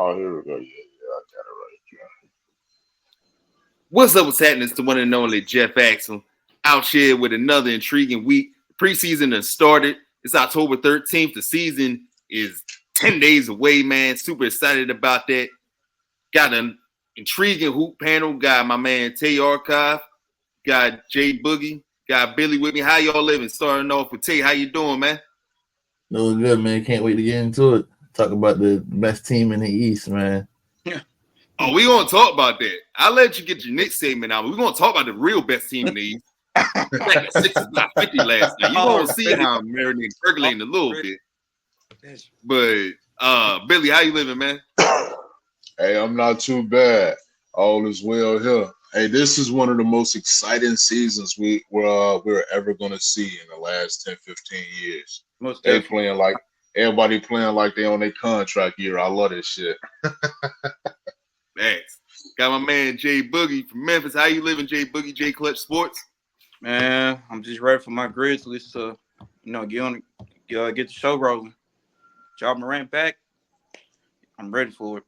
Oh, here we go. Yeah, I got it right here. What's up? What's happening? It's the one and only Jeff Axel out here with another intriguing week. Preseason has started. It's October 13th. The season is 10 days away, man. Super excited about that. Got an intriguing hoop panel. Got my man Tay Archive. Got Jay Boogie. Got Billy with me. How y'all living? Starting off with Tay. How you doing, man? Doing good, man. Can't wait to get into it. Talk about the best team in the East, man. Oh, we're going to talk about that. I'll let you get your Knicks statement out. We're going to talk about the real best team in the East. Like 60-50 last night. You're going to see how I'm marinating, percolating a little bit. But, Billy, how you living, man? Hey, I'm not too bad. All is well here. Hey, this is one of the most exciting seasons we're ever going to see in the last 10, 15 years. Everybody playing like they on their contract year. I love this shit. Thanks. Got my man Jay Boogie from Memphis. How you living, Jay Boogie? Jay Clutch Sports. Man, I'm just ready for my Grizzlies to, get the show rolling. Ja Morant back. I'm ready for it.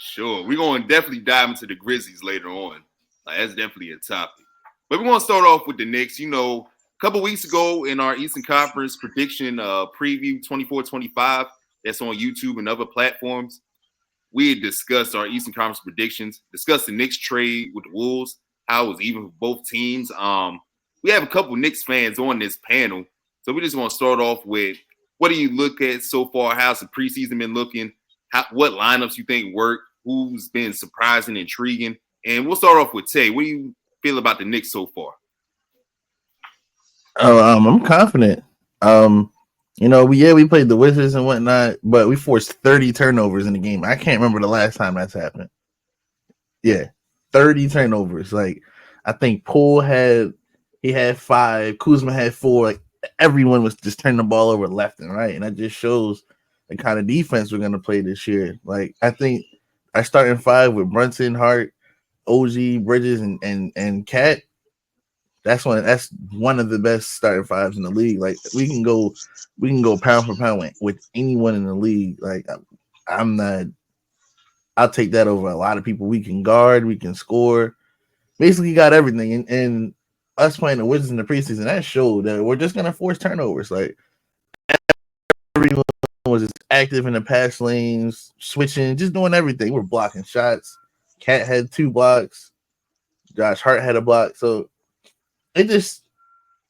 Sure. We're going to definitely dive into the Grizzlies later on. That's definitely a topic. But we're going to start off with the Knicks. A couple weeks ago in our Eastern Conference prediction preview 24-25, that's on YouTube and other platforms, we had discussed our Eastern Conference predictions, discussed the Knicks trade with the Wolves, how it was even for both teams. We have a couple Knicks fans on this panel, so we just want to start off with what do you look at so far? How's the preseason been looking? What lineups you think work? Who's been surprising, intriguing? And we'll start off with Tay. What do you feel about the Knicks so far? I'm confident. We played the Wizards and whatnot, but we forced 30 turnovers in the game. I can't remember the last time that's happened. Yeah, 30 turnovers. Like, I think Poole had 5, Kuzma had 4. Like, everyone was just turning the ball over left and right, and that just shows the kind of defense we're gonna play this year. Like, I think I start in 5 with Brunson, Hart, OG, Bridges, and Cat. That's one of the best starting 5s in the league. Like, we can go pound for pound with anyone in the league. Like, I'll take that over a lot of people. We can guard, we can score. Basically got everything. And us playing the Wizards in the preseason, that showed that we're just gonna force turnovers. Like, everyone was just active in the pass lanes, switching, just doing everything. We're blocking shots. Cat had 2 blocks. Josh Hart had a block. So it just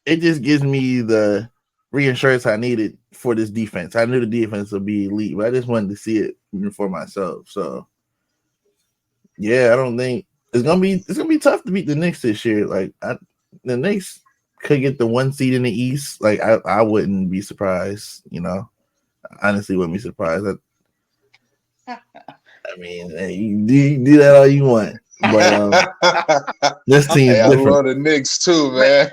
gives me the reassurance I needed for this defense. I knew the defense would be elite, but I just wanted to see it for myself. So yeah, I don't think it's gonna be tough to beat the Knicks this year. Like, the Knicks could get the 1 seed in the East. Like, I wouldn't be surprised. I honestly wouldn't be surprised. I mean, hey, you do that all you want. But this team is different. I love the Knicks too, man.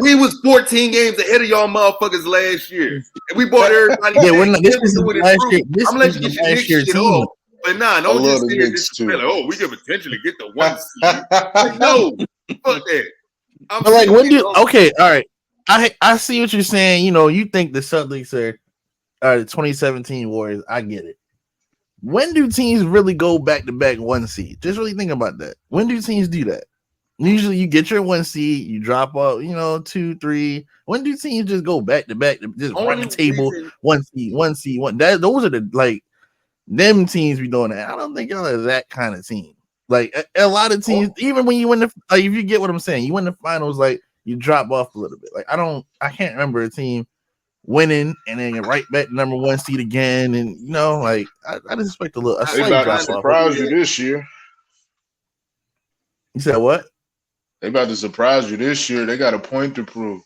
We was 14 games ahead of y'all motherfuckers last year, and we bought everybody. Yeah, we're not. This is last year. This I'm gonna let is you the get your last year shit team. off. But don't just say this. Like, we could potentially get the 1 seed. Like, no, fuck that. But like, when do okay, all right. I see what you're saying. You think the Celtics are the 2017 Warriors. I get it. When do teams really go back-to-back 1 seed? Just really think about that. When do teams do that? Usually you get your 1 seed, you drop off, 2, 3. When do teams just go back-to-back, just run the table, 1 seed, 1 seed, 1? Those are them teams be doing that. I don't think y'all are that kind of team. Like, a lot of teams, even when you win if you get what I'm saying, you win the finals, like, you drop off a little bit. Like, I can't remember a team winning and then right back to number 1 seed again, and I just expect a they about to surprise you this year. You said what? They about to surprise you this year. They got a point to prove.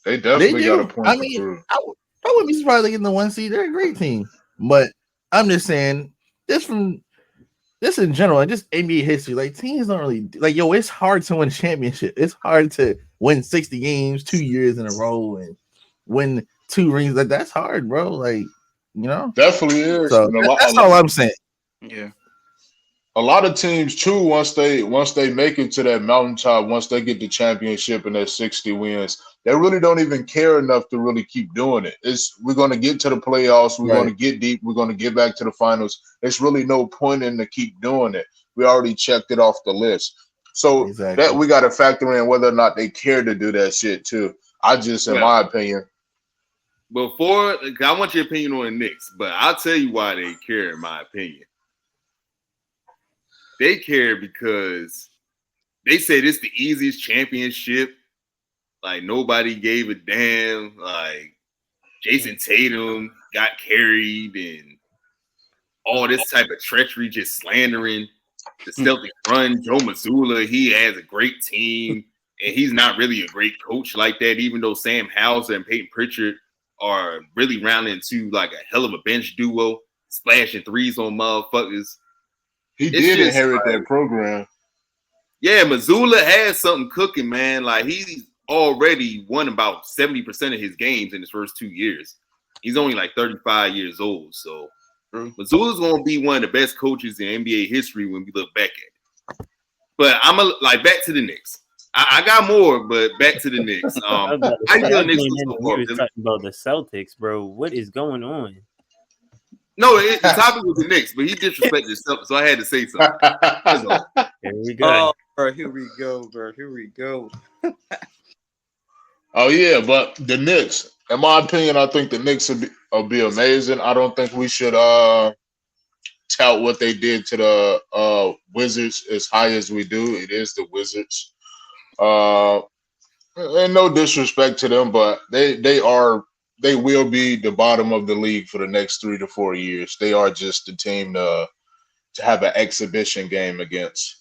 They definitely got a point to prove. I wouldn't be surprised they get the 1 seed. They're a great team, but I'm just saying this in general, like, just NBA history. Like, teams don't really it's hard to win a championship. It's hard to win 60 games 2 years in a row and win 2 rings. Like, that's hard, bro. Like, definitely is. So that's all I'm saying. Yeah. A lot of teams too, once they make it to that mountaintop, once they get the championship and that 60 wins, they really don't even care enough to really keep doing it. We're going to get to the playoffs. We're going to get deep. We're going to get back to the finals. There's really no point in to keep doing it. We already checked it off the list. So that we got to factor in whether or not they care to do that shit too. In my opinion. Before, I want your opinion on the Knicks, but I'll tell you why they care, in my opinion. They care because they said it's the easiest championship. Like, nobody gave a damn. Like, Jason Tatum got carried and all this type of treachery, just slandering the Celtics run. Joe Mazzulla, he has a great team, and he's not really a great coach like that, even though Sam Hauser and Peyton Pritchard are really rounding into like a hell of a bench duo, splashing threes on motherfuckers. He did inherit that program. Yeah, Mazzulla has something cooking, man. Like, he's already won about 70% of his games in his first 2 years. He's only like 35 years old. So Mazzulla's going to be one of the best coaches in NBA history when we look back at it. But back to the Knicks. I got more, but back to the Knicks. How you feel Knicks so far? We was talking about the Celtics, bro. What is going on? No, the topic was the Knicks, but he disrespected himself, so I had to say something. Here we go. Oh, bro, here we go. Oh yeah, but the Knicks, in my opinion, I think the Knicks will be amazing. I don't think we should tout what they did to the Wizards as high as we do. It is the Wizards. And no disrespect to them, but they will be the bottom of the league for the next 3 to 4 years. They are just the team to have an exhibition game against.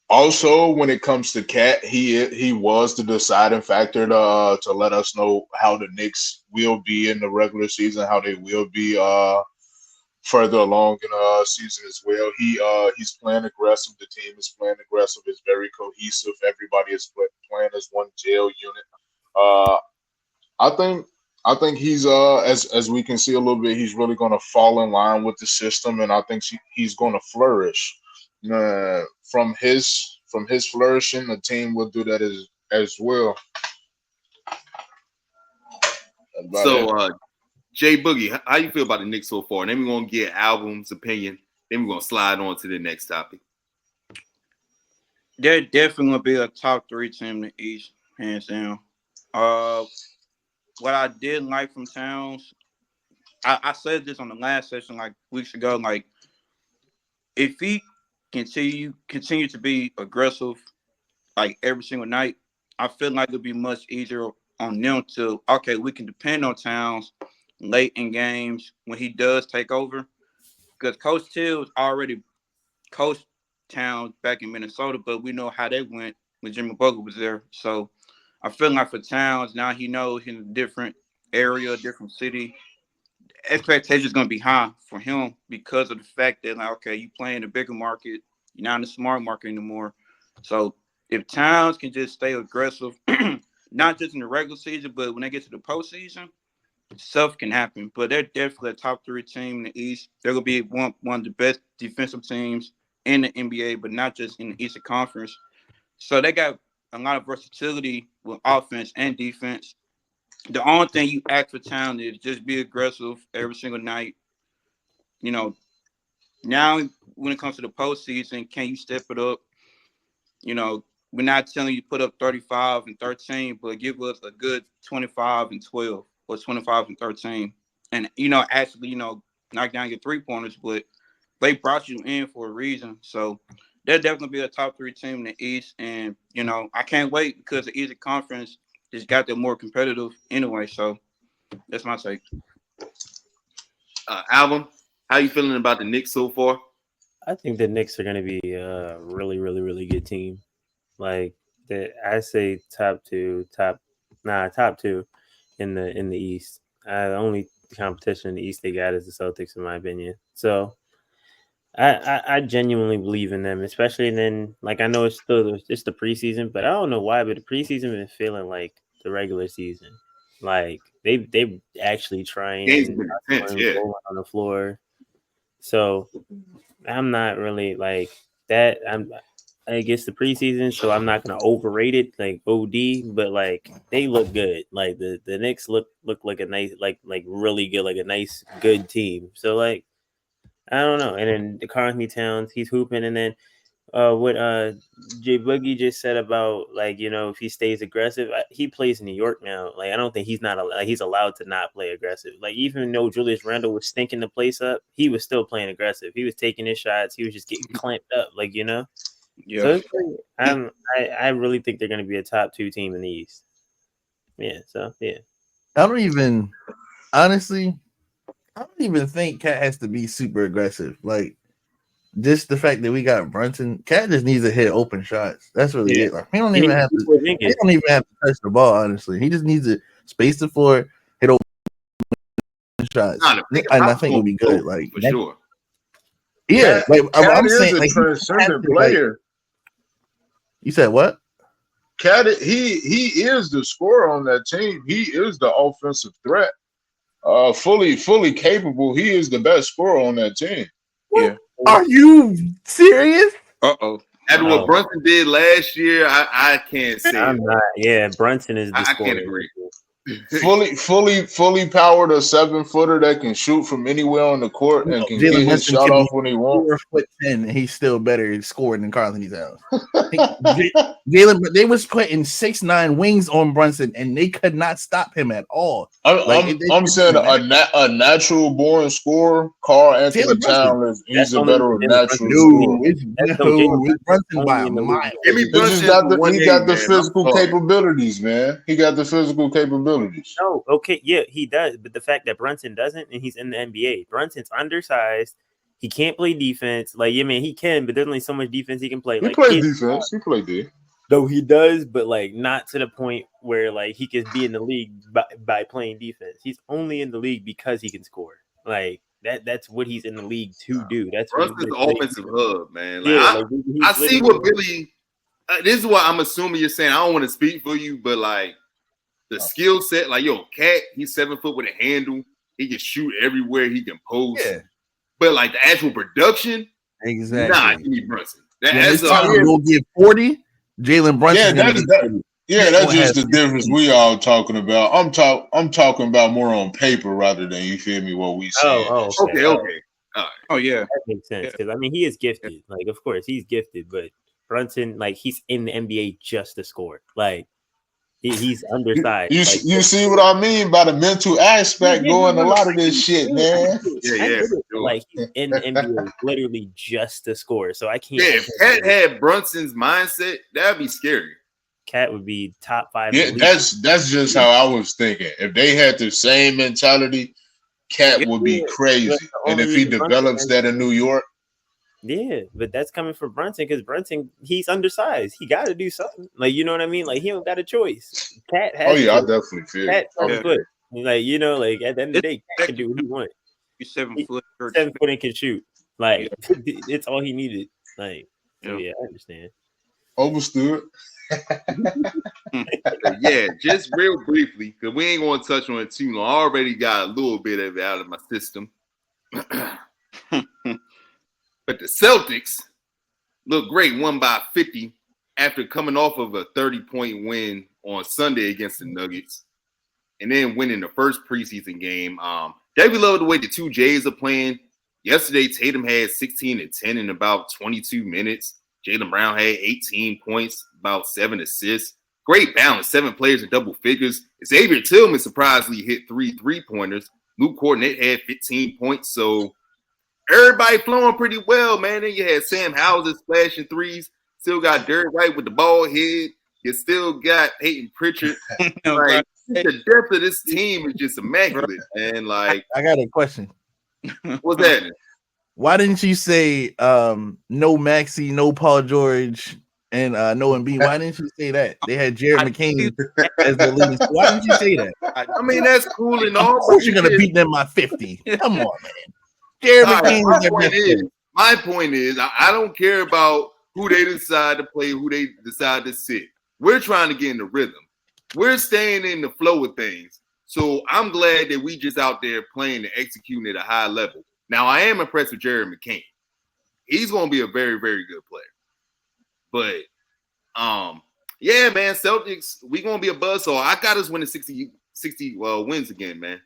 Also, when it comes to Cat, he was the deciding factor to let us know how the Knicks will be in the regular season, how they will be further along in the season as well. He's playing aggressive. The team is playing aggressive. It's very cohesive. Everybody is playing as one jail unit. I think he's as we can see a little bit, he's really going to fall in line with the system, and I think he's going to flourish. From his flourishing, the team will do that as well. So, Jay Boogie, how you feel about the Knicks so far? And then we're going to get Album's opinion. Then we're going to slide on to the next topic. They're definitely going to be a top 3 team in the East, hands down. What I did like from Towns, I said this on the last session like weeks ago, like, if he continue to be aggressive like every single night, I feel like it'll be much easier on them to, okay, we can depend on Towns late in games when he does take over, because Coach Till's already coached Towns back in Minnesota, but we know how that went when Jimmy Butler was there. So I feel like for Towns, now he knows in a different area, different city, expectations going to be high for him because of the fact that, like, okay, you play in a bigger market, you're not in the smart market anymore. So if Towns can just stay aggressive, not just in the regular season, but when they get to the postseason, stuff can happen. But they're definitely a top 3 team in the East. They're going to be one of the best defensive teams in the NBA, but not just in the Eastern Conference. So they got a lot of versatility with offense and defense. The only thing you ask for Towns is just be aggressive every single night. You know, now when it comes to the postseason, can you step it up? You know, we're not telling you to put up 35 and 13, but give us a good 25 and 12 or 25 and 13. And, actually, knock down your 3-pointers, but they brought you in for a reason. So they're definitely be a top 3 team in the East. And, I can't wait because the Eastern Conference just got them more competitive anyway. So that's my take. Album, how you feeling about the Knicks so far? I think the Knicks are going to be a really, really, really good team. Like, I say top two in the East. The only competition in the East they got is the Celtics, in my opinion. So I genuinely believe in them, especially then. Like, I know it's the preseason, but I don't know why, but the preseason been feeling like the regular season. Like, they actually trying on the floor. So I'm not really like that. against the preseason, so I'm not gonna overrate it like OD, but like they look good. Like the Knicks look like a nice like really good, like a nice good team. So like I don't know. And then the Carney Towns, he's hooping, and then what Jay Boogie just said about like if he stays aggressive, he plays in New York now. Like I don't think he's allowed to not play aggressive. Like even though Julius Randle was stinking the place up, he was still playing aggressive. He was taking his shots. He was just getting clamped up. Like Yeah. So it's like, I really think they're going to be a top 2 team in the East. Yeah. So yeah. I don't even think Cat has to be super aggressive. Like just the fact that we got Brunson, Cat just needs to hit open shots. That's really it. Like he don't even have to touch the ball. Honestly, he just needs to space the floor, hit open shots, and I think we'll be good. Like for sure. Yeah, Cat, like I'm saying, a like transcendent player. You said what? Cat, he is the scorer on that team. He is the offensive threat. Fully capable. He is the best scorer on that team. What? Yeah. Are you serious? After what Brunson did last year, I can't say I'm not. Yeah, Brunson is the scorer. I can't agree. fully powered a 7-footer that can shoot from anywhere on the court and can get his shot off when he wants. 4'10", and he's still better scoring than Karl Anthony Towns. Jalen, they was putting 6'9" wings on Brunson, and they could not stop him at all. I'm saying a natural born scorer, Karl Anthony Towns, he's a better natural scorer. It's Brunson by a mile. He got the physical capabilities, man. He got the physical capabilities. No, okay, yeah, he does. But the fact that Brunson doesn't, and he's in the NBA, Brunson's undersized. He can't play defense. Like, yeah, man, he can, but there's only so much defense he can play. He plays defense. He plays D. Though he does, but like not to the point where like he can be in the league by playing defense. He's only in the league because he can score. Like that's what he's in the league to do. That's Brunson's the offensive hub, man. Like, I see what Billy. This is what I'm assuming you're saying. I don't want to speak for you, but like. The skill set, like Cat, he's 7 foot with a handle. He can shoot everywhere. He can post. Yeah. But like the actual production, exactly. Nah, you need Brunson. We'll get 40. Jalen Brunson. That's just the difference we all talking about. I'm talking about more on paper rather than you feel me what we see. Okay. All right. Oh yeah, that makes sense because I mean he is gifted. Like of course he's gifted, but Brunson like he's in the NBA just to score. Like. He's undersized. You see what I mean by the mental aspect going a lot of this shit, man. Yeah. Like he's in the NBA literally just to score. So I can't. Yeah, if Cat had Brunson's mindset, that'd be scary. Cat would be top 5. Yeah, that's just how I was thinking. If they had the same mentality, Cat would be crazy. And if he develops that in New York. Yeah, but that's coming from Brunson because Brunson, he's undersized. He got to do something. Like, you know what I mean? Like, he don't got a choice. Cat has I definitely feel Cat 7 foot. Like, like at the end of the day, Cat can do what he wants. He's 7 foot. 7 foot and can shoot. Like, it's all he needed. Like, so yeah, I understand. Understood. Yeah, just real briefly, because we ain't going to touch on it too long. I already got a little bit of it out of my system. But the Celtics look great, won by 50 after coming off of a 30-point win on Sunday against the Nuggets and then winning the first preseason game. Definitely love the way the two Jays are playing. Yesterday, Tatum had 16 and 10 in about 22 minutes. Jalen Brown had 18 points, about 7 assists. Great balance, 7 players in double figures. Xavier Tillman surprisingly hit 3 3-pointers. Luke Kornet had 15 points, so everybody flowing pretty well, man. Then you had Sam Hauser splashing threes. Still got Derek White with the ball head. You still got Peyton Pritchard. Like, the depth of this team is just immaculate. And like, I got a question. What's that? Why didn't you say no Maxey, no Paul George, and no Embiid? Why didn't you say that? They had Jared McCain as the lead. Why didn't you say that? I mean, that's cool and all. Of course you're gonna beat them by 50. Come on, man. My point is, I don't care about who they decide to play, who they decide to sit. We're trying to get in the rhythm. We're staying in the flow of things. So I'm glad that we just out there playing and executing at a high level. Now, I am impressed with Jared McCain. He's going to be a very, very good player. But yeah, man, Celtics, we gonna be a buzzsaw. I got us winning 60 wins again, man.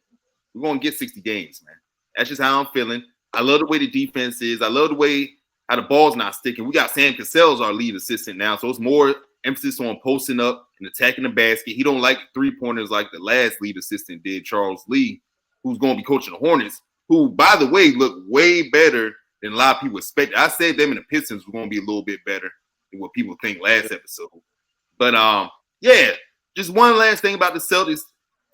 We're gonna get 60 games, man. That's just how I'm feeling. I love the way the defense is. I love the way how the ball's not sticking. We got Sam Cassell's our lead assistant now, so it's more emphasis on posting up and attacking the basket. He don't like 3-pointers like the last lead assistant did, Charles Lee, who's going to be coaching the Hornets, who, by the way, look way better than a lot of people expected. I said them and the Pistons were going to be a little bit better than what people think last episode. But, yeah, just one last thing about the Celtics.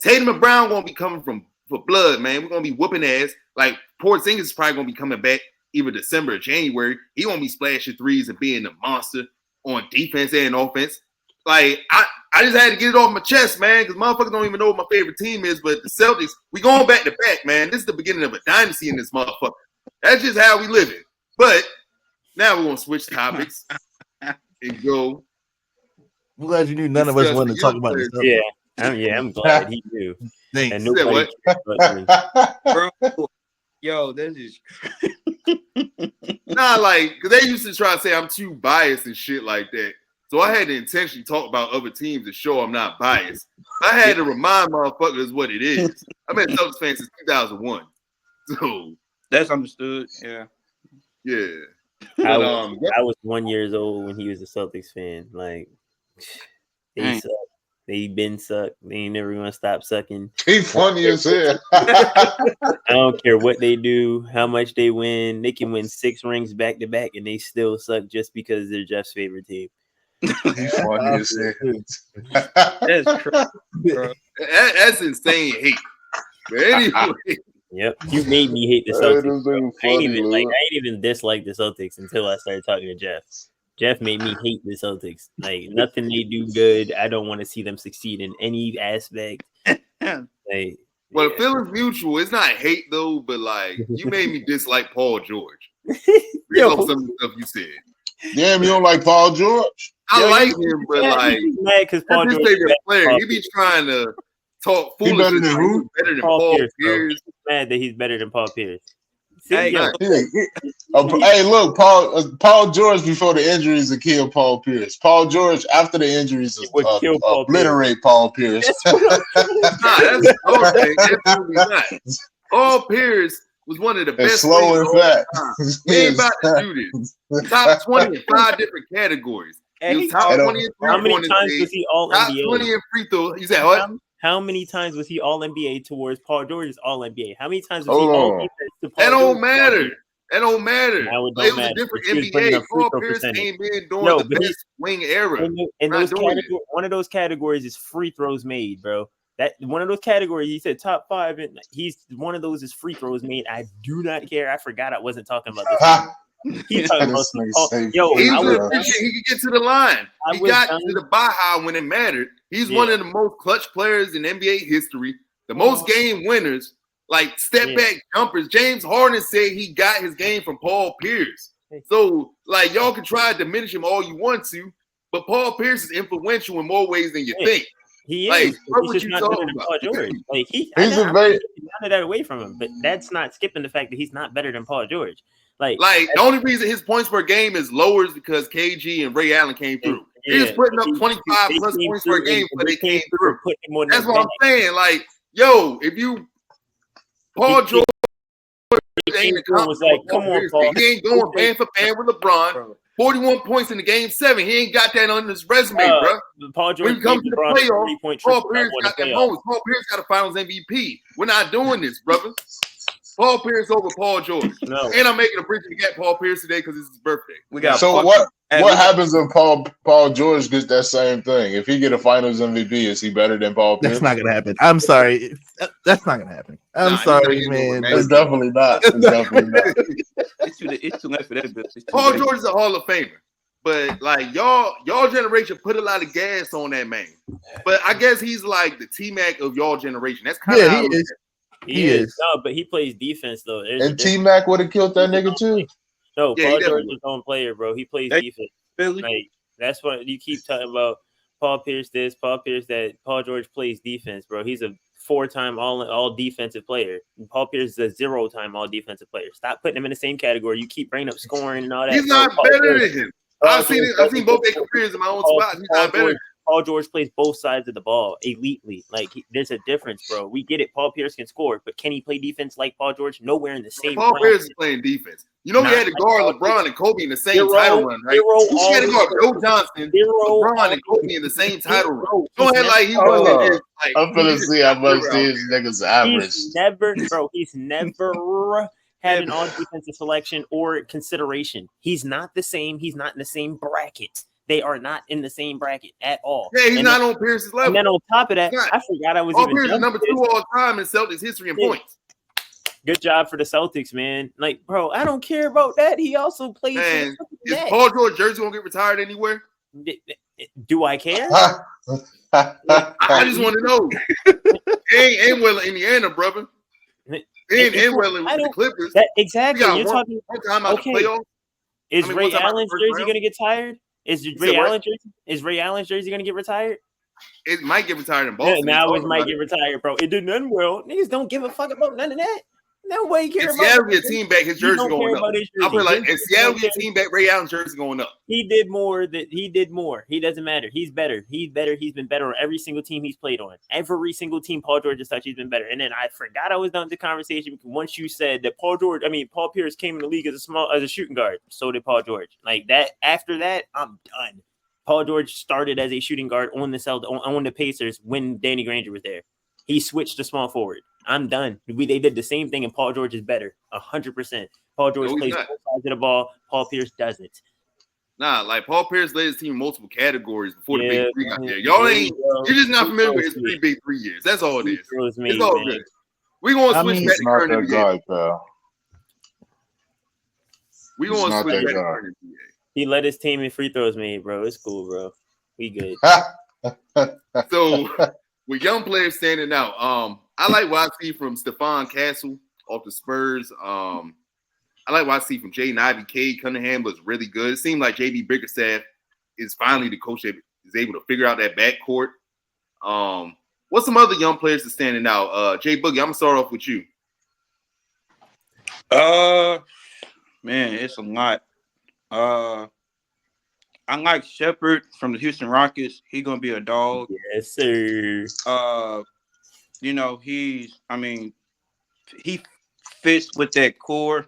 Tatum and Brown going to be coming for blood, man. We're going to be whooping ass. Like, Porzingis is probably going to be coming back either December or January. He going to be splashing threes and being a monster on defense and offense. Like, I just had to get it off my chest, man, because motherfuckers don't even know what my favorite team is, but the Celtics, we going back to back, man. This is the beginning of a dynasty in this motherfucker. That's just how we live it. But now we're going to switch topics and go. I'm glad you knew none of us wanted to talk about this stuff. I'm glad he knew. Thanks. And nobody cares but me. Bro, yo, that is Nah, like, because they used to try to say I'm too biased and shit like that. So I had to intentionally talk about other teams to show I'm not biased. I had to remind motherfuckers what it is. I've been a Celtics fan since 2001. So that's understood. Yeah. Yeah. I But, was 1 year old when he was a Celtics fan. Like, they suck. They been sucked. They ain't never gonna stop sucking. He funny as hell. I don't care what they do, how much they win. They can win 6 rings back to back, and they still suck just because they're Jeff's favorite team. He funny as hell. That's crazy, bro. that's insane hate. But anyway, Yep, you made me hate the Celtics. Hey, Bro. this I ain't dude funny, even I ain't even dislike the Celtics until I started talking to Jeff. Jeff made me hate the Celtics. Like, nothing they do good. I don't want to see them succeed in any aspect. Like, well, the feeling's mutual. It's not hate though, but like you made me dislike Paul George. Yo. Based on some of the stuff you said. Damn, you don't like Paul George? I like him, but like he's mad because Paul that's George his is favorite better than player. Paul He be Pierce. trying to talk He foolish. better than who? Better than Paul Paul Pierce, bro. Pierce. He's mad that he's better than Paul Pierce. See, Hey, yo, Hey, look, Paul George before the injuries to kill Paul Pierce. Paul George after the injuries would kill Paul obliterate Paul Pierce. Nah, that's okay. Absolutely not. Paul Pierce was one of the And best. slow and players fat. of all time. We ain't about to do this. Top 20 in 5 different categories. He was top 20 in how many three-pointers times league, was he all top NBA? 20 in free throw. You said what? How many times was he all NBA towards Paul George's all NBA? How many times was Hold he all on. defense to Paul That don't George's matter. That don't matter. Now it don't It was matter. a different He was putting NBA. up free Paul throw Pierce percentage. came in during No, the but best wing era. In Not those doing it. categories, one of those categories is free throws made, bro. That one of those categories, he said top 5, and he's one of those is free throws made. I do not care. I forgot I wasn't talking about this. He's talking about This nigga oh, say yo. He I was was efficient. He could get to the line. I He was got done. to the Baja when it mattered. He's Yeah. one of the most clutch players in NBA history. The most game winners, like step back jumpers. James Harden said he got his game from Paul Pierce. So, like, y'all can try to diminish him all you want to, but Paul Pierce is influential in more ways than you think. He Like, is. what He's would just you not talk better than about? Paul George. Like He's a I'm very- taking none of that away from him, but that's not skipping the fact that he's not better than Paul George. Like the only reason his points per game is lower is because KG and Ray Allen came through. He was putting up 25 they plus came points per through game, and but they came through. put him on That's that what I'm bench. saying. Like, yo, if you Paul George ain't a was like, come on, Paul. He ain't going band for band with LeBron. Bro. 41 points in the game 7. He ain't got that on his resume, bro. Paul George When it comes to gave the LeBron a playoffs, 3-point Paul triple Pierce double in got the that playoffs. moment. Paul Pierce got a Finals MVP. We're not doing this, brother. Paul Pierce over Paul George. No. And I'm making a bridge to get Paul Pierce today because it's his birthday. We got So fucking- what Hey, we got- happens if Paul George gets that same thing? If he get a Finals MVP, is he better than Paul Pierce? That's not gonna happen. I'm sorry. That's not gonna happen. I'm Nah, he's sorry, not getting man. over It's definitely not. It's definitely not. It's too late for that, bitch. It's too Paul late. George is a Hall of Famer. But like y'all generation put a lot of gas on that man. But I guess he's like the T-Mac of y'all generation. That's kind of Yeah, he is. He is. No, but he plays defense though. There's a And difference. T-Mac would have killed that nigga too. No, Yeah, he Paul George definitely is his own player, bro. He plays Hey. defense. Philly. Like that's what you keep talking about. Paul Pierce this, Paul Pierce that. Paul George plays defense, bro. He's a 4-time all defensive player. And Paul Pierce is a 0-time all defensive player. Stop putting him in the same category. You keep bringing up scoring and all that. He's No, not Paul better George- than him. I've seen both their careers in my own spot. He's not better. Paul George plays both sides of the ball elitely. Like there's a difference, bro. We get it. Paul Pierce can score, but can he play defense like Paul George? Nowhere in the same. Paul Pierce is playing defense. You know, he had to guard LeBron and Kobe in the same title run, right? He had to guard Joe Johnson, LeBron, and Kobe in the same title run. Don't act like he wasn't. I'm gonna see how much these niggas average. He's never had an all defensive selection or consideration. He's not the same. He's not in the same bracket. They are not in the same bracket at all. Yeah, he's not on Pierce's level. And then on top of that, I forgot I was Paul Pierce is number 2 all time in Celtics history in points. Good job for the Celtics, man. Like, bro, I don't care about that. He also plays. Man, is Paul George jersey gonna get retired anywhere? Do I care? I just want to know. Ain't well in Indiana, brother. Ain't well in the Clippers. Exactly. You're talking one time out the playoffs. Is Ray Allen's jersey gonna get tired? Is Ray Allen's jersey gonna get retired? It might get retired in Boston. Yeah, now it might get retired, bro. It did nothing well. Niggas don't give a fuck about none of that. Nobody cares about Seattle get a team back, his jersey going up. I feel like if Seattle get a team back, Ray Allen's jersey going up. He did more. He doesn't matter. He's better. He's been better on every single team he's played on. Every single team Paul George has touched, he's been better. And then I forgot I was done with the conversation because once you said that Paul Pierce came in the league as a shooting guard. So did Paul George. Like that. After that, I'm done. Paul George started as a shooting guard on the Pacers when Danny Granger was there. He switched to small forward. I'm done. They did the same thing, and Paul George is better, 100%. Paul George plays both sides of the ball. Paul Pierce doesn't. Nah, like Paul Pierce led his team in multiple categories before the Big Three got there. You're just not familiar with his 3 Big 3 years. That's all it is. It's all good. We're going to switch back to current NBA. We're going to switch back to current NBA. He led his team in free throws made, bro. It's cool, bro. We good. So, with young players standing out, I like what I see from Stephon Castle off the Spurs. I like what I see from Jaden Ivey. Cade Cunningham looks really good. It seemed like JB Bickerstaff is finally the coach that is able to figure out that backcourt. What's some other young players that's standing out? Jay Boogie, I'm gonna start off with you. Man, it's a lot. I like Shepard from the Houston Rockets. He's gonna be a dog. Yes, sir. He fits with that core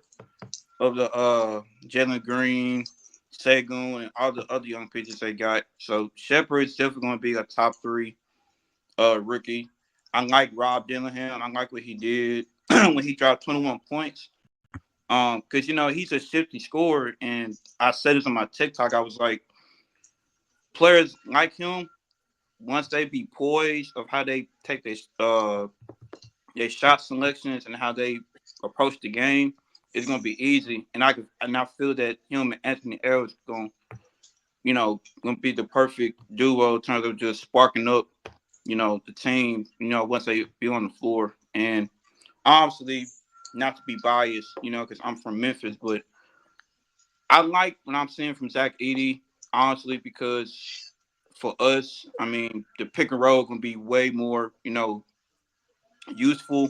of the Jalen Green, Segun, and all the other young pitchers they got. So Shepard is definitely gonna be a top 3 rookie. I like Rob Dillingham. I like what he did when he dropped 21 points. Because he's a shifty scorer, and I said this on my TikTok. I was like, players like him, once they be poised of how they take their shot selections and how they approach the game, it's gonna be easy. And I feel that him and Anthony Edwards gonna be the perfect duo in terms of just sparking up, the team, once they be on the floor. And obviously, not to be biased, because I'm from Memphis, but I like what I'm seeing from Zach Edey, honestly, because for us, the pick and roll can be way more, useful.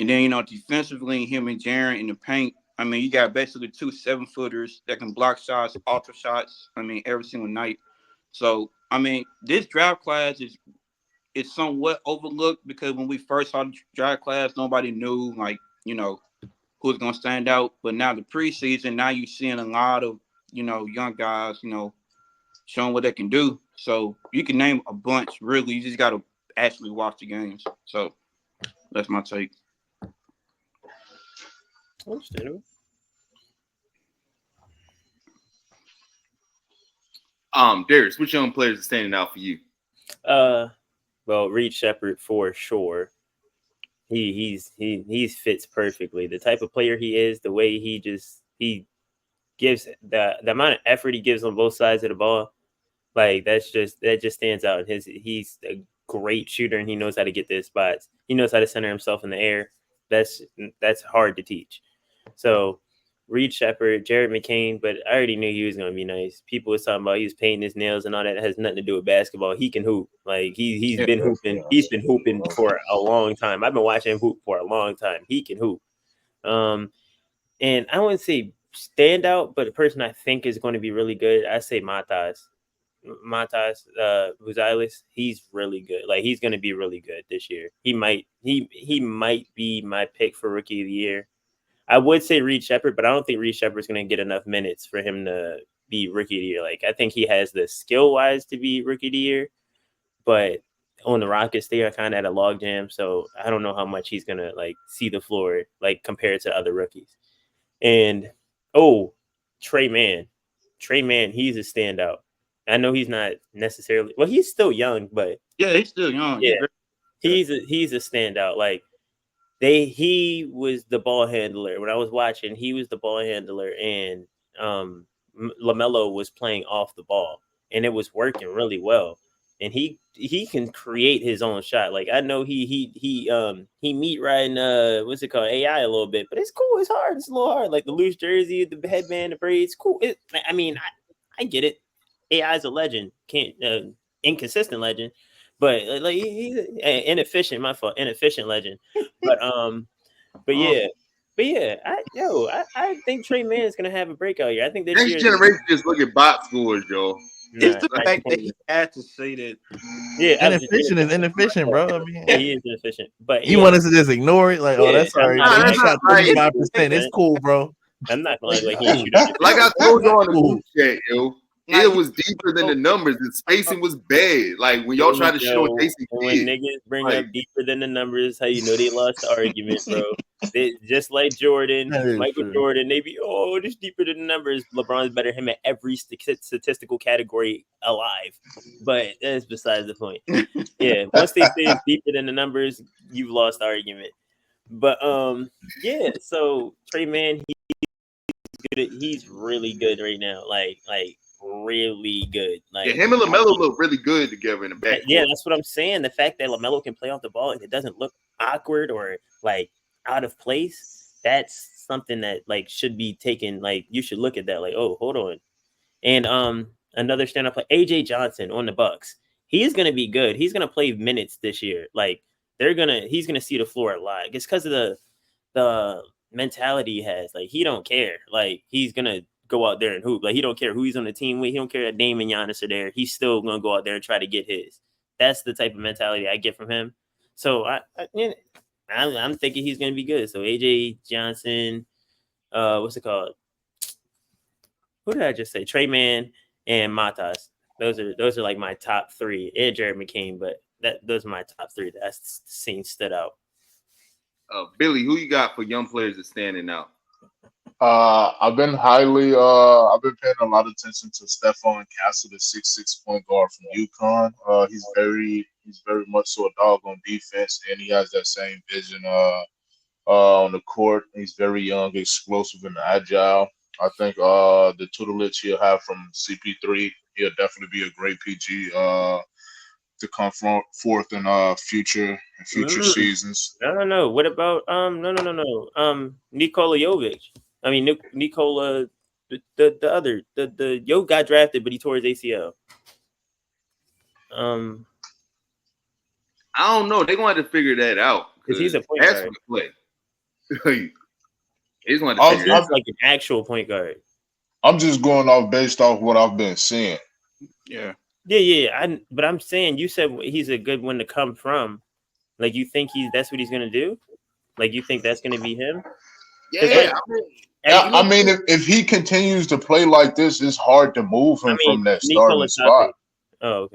And then, defensively, him and Jaren in the paint, you got basically 2 7-footers that can block shots, alter shots, every single night. So, this draft class is somewhat overlooked because when we first saw the draft class, nobody knew, who's going to stand out. But now the preseason, now you're seeing a lot of, young guys, showing what they can do. So you can name a bunch, really. You just got to actually watch the games. So that's my take. Understandable. Darius, which young players are standing out for you? Well, Reed Shepard for sure. He fits perfectly. The type of player he is, the way he gives the amount of effort he gives on both sides of the ball, like that just stands out. He's a great shooter and he knows how to get to his spots. He knows how to center himself in the air. That's hard to teach. So Reed Shepard, Jared McCain, but I already knew he was going to be nice. People was talking about he was painting his nails and all that. It has nothing to do with basketball. He can hoop. Like he's been hooping. He's been hooping for a long time. I've been watching him hoop for a long time. He can hoop. And I wouldn't say standout, but the person I think is going to be really good, I say Matas Buzalis. He's really good. Like he's going to be really good this year. He might be my pick for rookie of the year. I would say Reed Shepherd, but I don't think Reed Shepherd's going to get enough minutes for him to be rookie of the year. Like I think he has the skill wise to be rookie of the year, but on the Rockets, they are kind of at a logjam. So I don't know how much he's going to like see the floor, like compared to other rookies. And Trey Mann, he's a standout. I know he's not necessarily, well, he's still young, but yeah, he's still young. Yeah, he's a standout. Like he was the ball handler when I was watching. He was the ball handler, and LaMelo was playing off the ball, and it was working really well. And he can create his own shot. Like I know he meat riding what's it called, AI a little bit, but it's cool. It's hard. It's a little hard. Like the loose jersey, the headband, the braids, cool. I get it. AI is a legend, inconsistent legend, but like he's inefficient. My fault, inefficient legend. But yeah. I think Trey Mann is gonna have a breakout year. I think this next generation just look at box scores, Joe. It's the fact that he had to say that. Yeah, inefficient is inefficient, bro. I mean, he is inefficient, but you want us to just ignore it? Like, that's all right. You shot 35%. It's cool, bro. I'm not gonna like he shoot. Like I told you on the group chat, yo. It was deeper than the numbers. The spacing was bad. Like when y'all try to show Jason, when niggas bring up deeper than the numbers, how you know they lost the argument, bro? They, just like Jordan, Michael Jordan, they be this deeper than the numbers. LeBron's better than him at every statistical category alive, but that's besides the point. Yeah, once they say it's deeper than the numbers, you've lost the argument. But yeah. So Trey Mann, he's really good right now. Like really good. Like him and LaMelo look really good together in the back. Yeah, that's what I'm saying. The fact that LaMelo can play off the ball and it doesn't look awkward or like out of place, that's something that like should be taken. Like you should look at that. Like, oh, hold on. And another stand-up play, AJ Johnson on the Bucks. He's gonna be good. He's gonna play minutes this year. Like he's gonna see the floor a lot. It's because of the mentality he has. Like he don't care. Like he's gonna go out there and hoop. Like he don't care who he's on the team with. He don't care that Dame and Giannis are there. He's still gonna go out there and try to get his. That's the type of mentality I get from him. So I'm thinking he's gonna be good. So AJ Johnson, what's it called? Who did I just say? Trey Mann and Matas. Those are like my top three. And Jared McCain, but those are my top three that I've seen stood out. Billy, who you got for young players that's standing out? I've been paying a lot of attention to Stephon Castle, the 6'6" point guard from UConn. He's very much so a dog on defense, and he has that same vision on the court. He's very young, explosive, and agile. I think the tutelage he'll have from CP3, he'll definitely be a great PG to come forth in future seasons. No. What about no. Nikola Jovic. I mean, Nikola, the other, the Yo got drafted, but he tore his ACL. I don't know. They're going to have to figure that out because he's a point guard. Play. He's going to figure like an actual point guard. I'm just going based off what I've been seeing. Yeah. But I'm saying you said he's a good one to come from. Like you think that's what he's going to do? Like you think that's going to be him? Yeah. I mean, if he continues to play like this, it's hard to move him from that starting spot. Oh,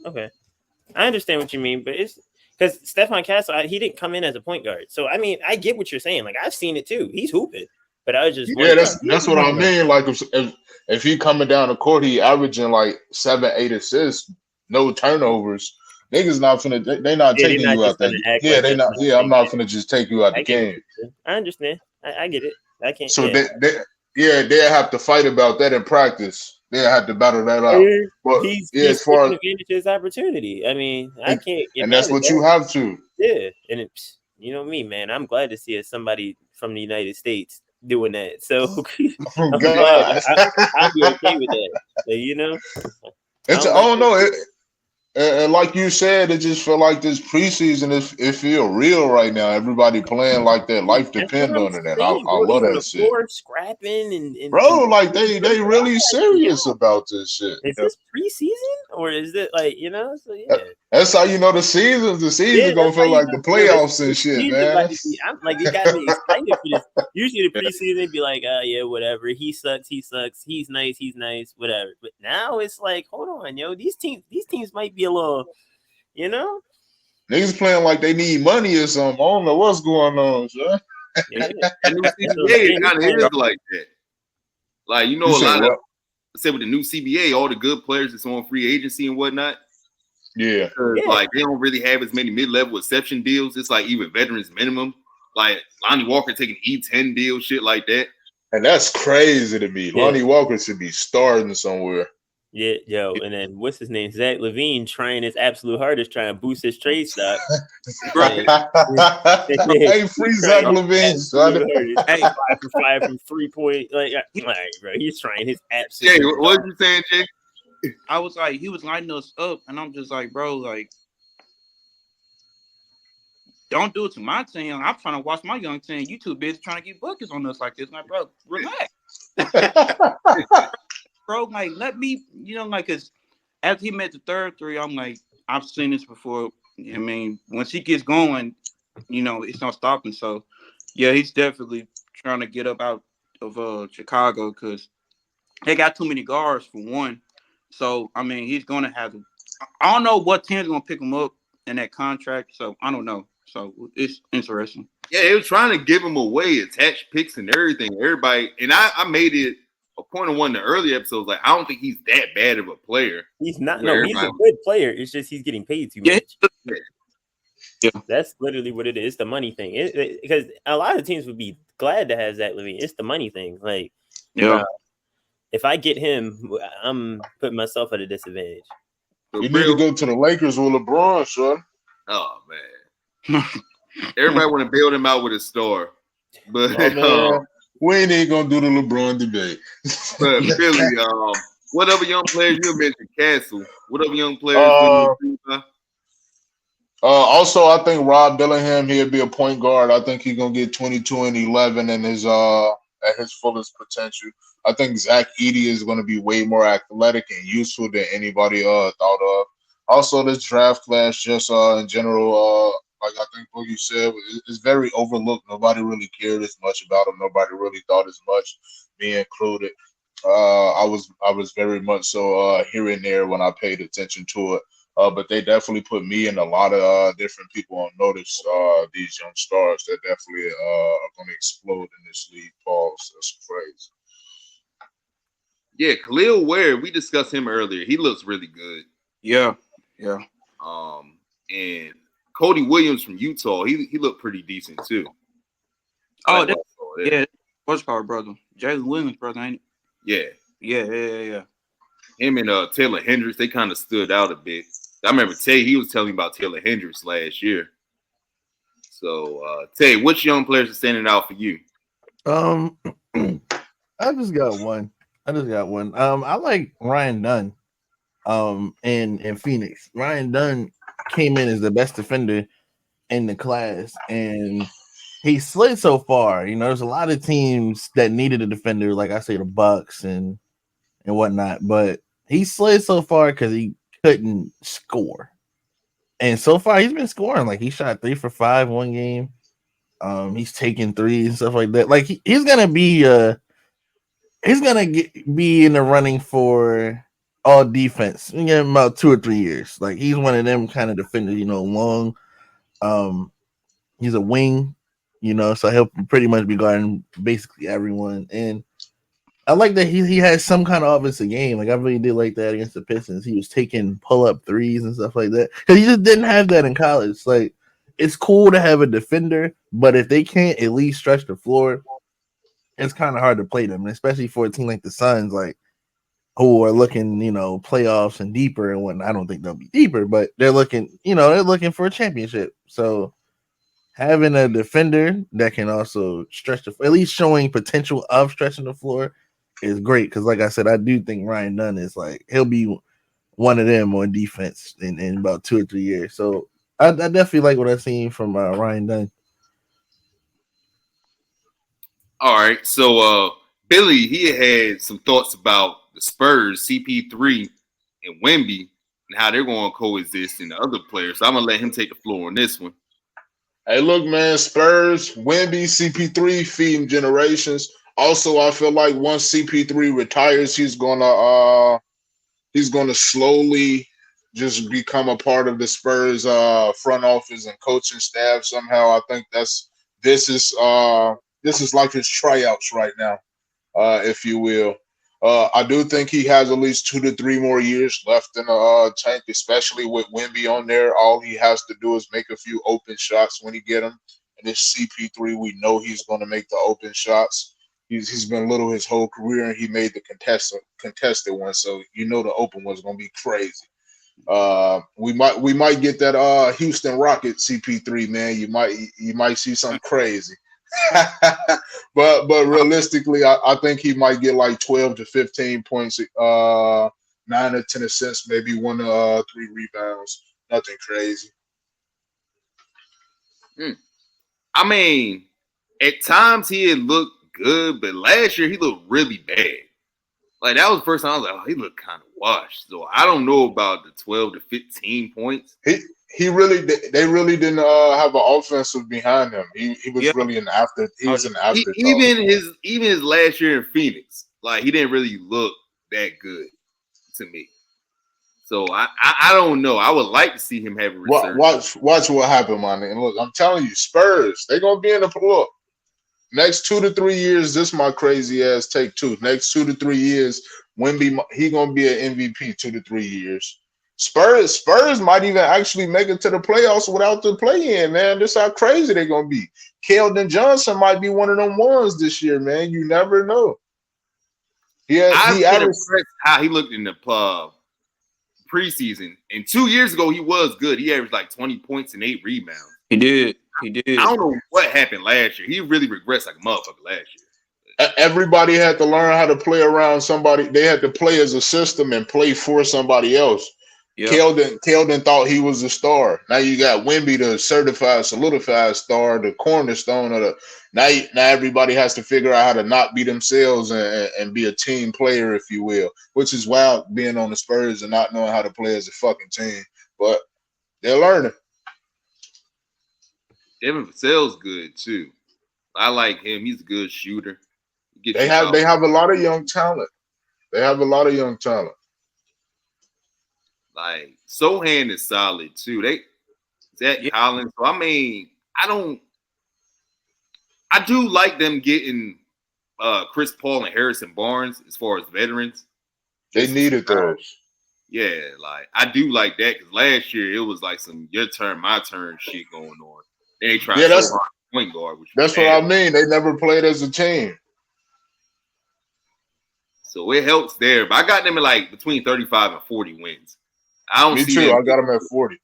okay. I understand what you mean, but it's because Stephon Castle, he didn't come in as a point guard. So, I mean, I get what you're saying. Like, I've seen it too. He's hooping. But I was just that's what I mean. Like, if he coming down the court, he averaging like 7-8 assists, no turnovers. Niggas not finna. They not taking you out there. Yeah, they not. Yeah, I'm not finna just take you out the game. I understand. I get it. I can't. So they have to fight about that in practice. They have to battle that out. But he's taking advantage of his opportunity. I mean, I can't. And that's what you have to. Yeah, and you know me, man. I'm glad to see somebody from the United States doing that. So I'm glad. I'll be okay with that. Like, you know. I don't know. And like you said, it just felt like this preseason. It feel real right now. Everybody playing like their life That's depend what I'm on it, and I saying, bro. love They on that the shit, floor scrapping bro. and Like they really serious about this shit. is this preseason or is it like So yeah. That's how you know the season. The season Yeah, gonna that's how feel you like know. the playoffs and This shit, season about man. to be. I'm like, it got me excited for this. Usually the preseason be like, yeah, whatever. He sucks. He's nice, whatever. But now it's like, hold on, yo, these teams might be a little, Niggas playing like they need money or something. I don't know what's going on, son. Yeah. And new CBA kind of is like that. Like, You a say lot what? of, say with the new CBA, all the good players that's on free agency and whatnot. Yeah. Like they don't really have as many mid-level exception deals. It's like even veterans minimum. Like Lonnie Walker taking E10 deal, shit like that. And that's crazy to me. Yeah. Lonnie Walker should be starting somewhere. Yeah, yo, and then what's his name? Zach LaVine trying his absolute hardest, trying to boost his trade stock. Right. Hey, free Zach LaVine, son. Hey, 5 for 5 from 3-point. Like, all right, bro, he's trying his absolute. Jay, what you saying, Jay? I was like, he was lining us up, and I'm just like, bro, like, don't do it to my team. I'm trying to watch my young team. You too busy trying to get buckets on us like this. Like, bro, relax. Bro, like, let me, cause after he made the third three, I'm like, I've seen this before. I mean, once he gets going, it's not stopping. So, yeah, he's definitely trying to get up out of Chicago because they got too many guards for one. So, I mean, he's going to have to. I don't know what team's going to pick him up in that contract. So, I don't know. So, it's interesting. Yeah, they were trying to give him away, attach picks and everything. Everybody, and I made it a point of one of the earlier episodes. Like, I don't think he's that bad of a player. He's not. No, he's a good player. It's just he's getting paid too much. Yeah. That's literally what it is. It's the money thing. Because a lot of teams would be glad to have Zach LaVine. It's the money thing. Like, if I get him, I'm putting myself at a disadvantage. You need to go to the Lakers with LeBron, son. Oh man, everybody want to bail him out with a star, but we ain't even gonna do the LeBron debate. But Philly, what other young players you mentioned? Castle. What other young players? Also, I think Rob Dillingham, he'll be a point guard. I think he's gonna get 22 and 11 in his at his fullest potential. I think Zach Edey is going to be way more athletic and useful than anybody thought of. Also, this draft class, just in general, like I think Boogie said, is very overlooked. Nobody really cared as much about him. Nobody really thought as much, me included. I was very much so here and there when I paid attention to it. But they definitely put me and a lot of different people on notice. These young stars that definitely are going to explode in this league. Pause. That's crazy. Yeah, Khalil Ware, we discussed him earlier. He looks really good. Yeah. And Cody Williams from Utah, he looked pretty decent too. Oh, yeah. What's called brother? Jalen Williams, brother, ain't it? Yeah. Him and Taylor Hendricks, they kind of stood out a bit. I remember Tay, he was telling me about Taylor Hendricks last year. So, Tay, which young players are standing out for you? I just got one. I like Ryan Dunn. In Phoenix. Ryan Dunn came in as the best defender in the class, and he slid so far. There's a lot of teams that needed a defender, like I say, the Bucks and whatnot, but he slid so far because he couldn't score. And so far, he's been scoring. Like, he shot 3 for 5 one game. He's taking threes and stuff like that. Like, he's gonna be be in the running for all defense. We get him about 2 or 3 years. Like, he's one of them kind of defenders, long. He's a wing, so he'll pretty much be guarding basically everyone. And I like that he has some kind of offensive game. Like, I really did like that against the Pistons. He was taking pull-up threes and stuff like that. Because he just didn't have that in college. Like, it's cool to have a defender, but if they can't at least stretch the floor, it's kind of hard to play them, and especially for a team like the Suns, like, who are looking, playoffs and deeper and whatnot. I don't think they'll be deeper, but they're looking for a championship. So having a defender that can also stretch at least showing potential of stretching the floor is great. Because, like I said, I do think Ryan Dunn is he'll be one of them on defense in about 2 or 3 years. So I definitely like what I've seen from Ryan Dunn. All right, so Billy, he had some thoughts about the Spurs, CP3 and Wemby, and how they're going to coexist and the other players. So I'm going to let him take the floor on this one. Hey, look, man, Spurs, Wemby, CP3, feeding generations. Also, I feel like once CP3 retires, he's gonna slowly just become a part of the Spurs front office and coaching staff somehow. I think this is like his tryouts right now, if you will. I do think he has at least 2 to 3 more years left in the tank, especially with Wemby on there. All he has to do is make a few open shots when he get them. And this CP3, we know he's going to make the open shots. He's been little his whole career, and he made the contested one. So you know the open one's going to be crazy. We might get that Houston Rocket CP3, man. You might see something crazy. but realistically, I think he might get like 12 to 15 points, 9 or 10 assists, maybe 1 to 3 rebounds. Nothing crazy. I mean, at times he had looked good, but last year he looked really bad. Like that was the first time I was like, oh, he looked kind of washed. So I don't know about the 12 to 15 points. They really didn't have an offensive behind him. He was really an after. He was an afterthought. Even his last year in Phoenix, like he didn't really look that good to me. So I don't know. I would like to see him have a resurgence. Watch what happened, man. And look, I'm telling you, Spurs, they're gonna be in the look. Next 2 to 3 years, this is my crazy ass take too. Next 2 to 3 years, Wemby, he gonna be an MVP 2 to 3 years. Spurs might even actually make it to the playoffs without the play-in, man. This is how crazy they're gonna be. Keldon Johnson might be one of them ones this year, man. You never know. I've been impressed how he looked in the preseason. And 2 years ago, he was good. He averaged like 20 points and 8 rebounds. He did. I don't know what happened last year. He really regressed like a motherfucker last year. Everybody had to learn how to play around somebody. They had to play as a system and play for somebody else. Yep. Keldon thought he was a star. Now you got Wemby, the certified, solidified star, the cornerstone of the. Now everybody has to figure out how to not be themselves and be a team player, if you will. Which is wild, being on the Spurs and not knowing how to play as a fucking team. But they're learning. Devin Vassell's good too. I like him. He's a good shooter. They have a lot of young talent. Like Sohan is solid too. Zach Collins. So I mean, I do like them getting Chris Paul and Harrison Barnes as far as veterans. They needed those. Yeah, like I do like that because last year it was like some your turn, my turn shit going on. They tried so hard point guard. That's what I mean. They never played as a team. So it helps there. But I got them at like between 35 and 40 wins. I don't see too. I got them at 40.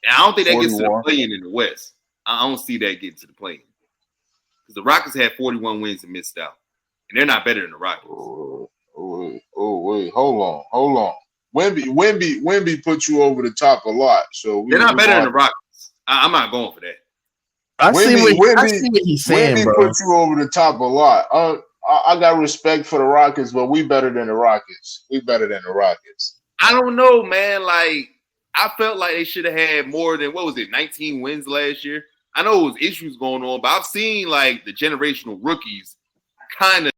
And I don't think that gets to the play-in in the West. I don't see that getting to the play-in. Because the Rockets had 41 wins and missed out. And they're not better than the Rockets. Wait. Hold on. Wemby put you over the top a lot. So they're not better than the Rockets. I'm not going for that. I see what he's saying, Wemby bro. Put you over the top a lot. I got respect for the Rockets, but we better than the Rockets. I don't know, man. Like, I felt like they should have had more than, 19 wins last year? I know it was issues going on, but I've seen, like, the generational rookies kind of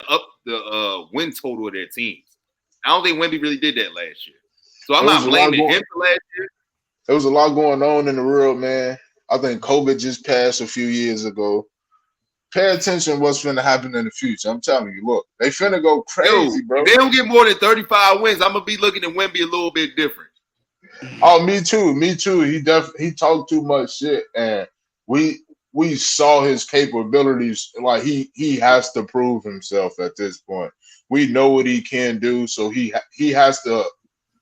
up the win total of their teams. I don't think Wemby really did that last year. So I'm not blaming him for last year. There was a lot going on in the world, man. I think COVID just passed a few years ago. Pay attention to what's going to happen in the future. I'm telling you, look, they finna go crazy, bro. If they don't get more than 35 wins, I'm going to be looking at Wemby a little bit different. Oh, me too. He talked too much shit, and we saw his capabilities. Like he has to prove himself at this point. We know what he can do, so he has to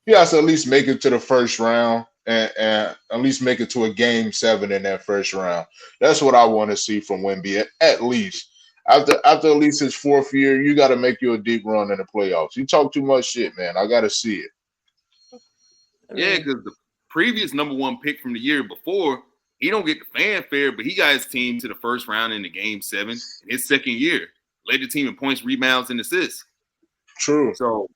at least make it to the first round and at least make it to a game 7 in that first round. That's what I want to see from Wemby at least. after at least his fourth year, you got to make you a deep run in the playoffs. You talk too much shit, man. I got to see it. Yeah, because the previous number one pick from the year before, he don't get the fanfare, but he got his team to the first round in the game 7 in his second year. Led the team in points, rebounds, and assists. True. So,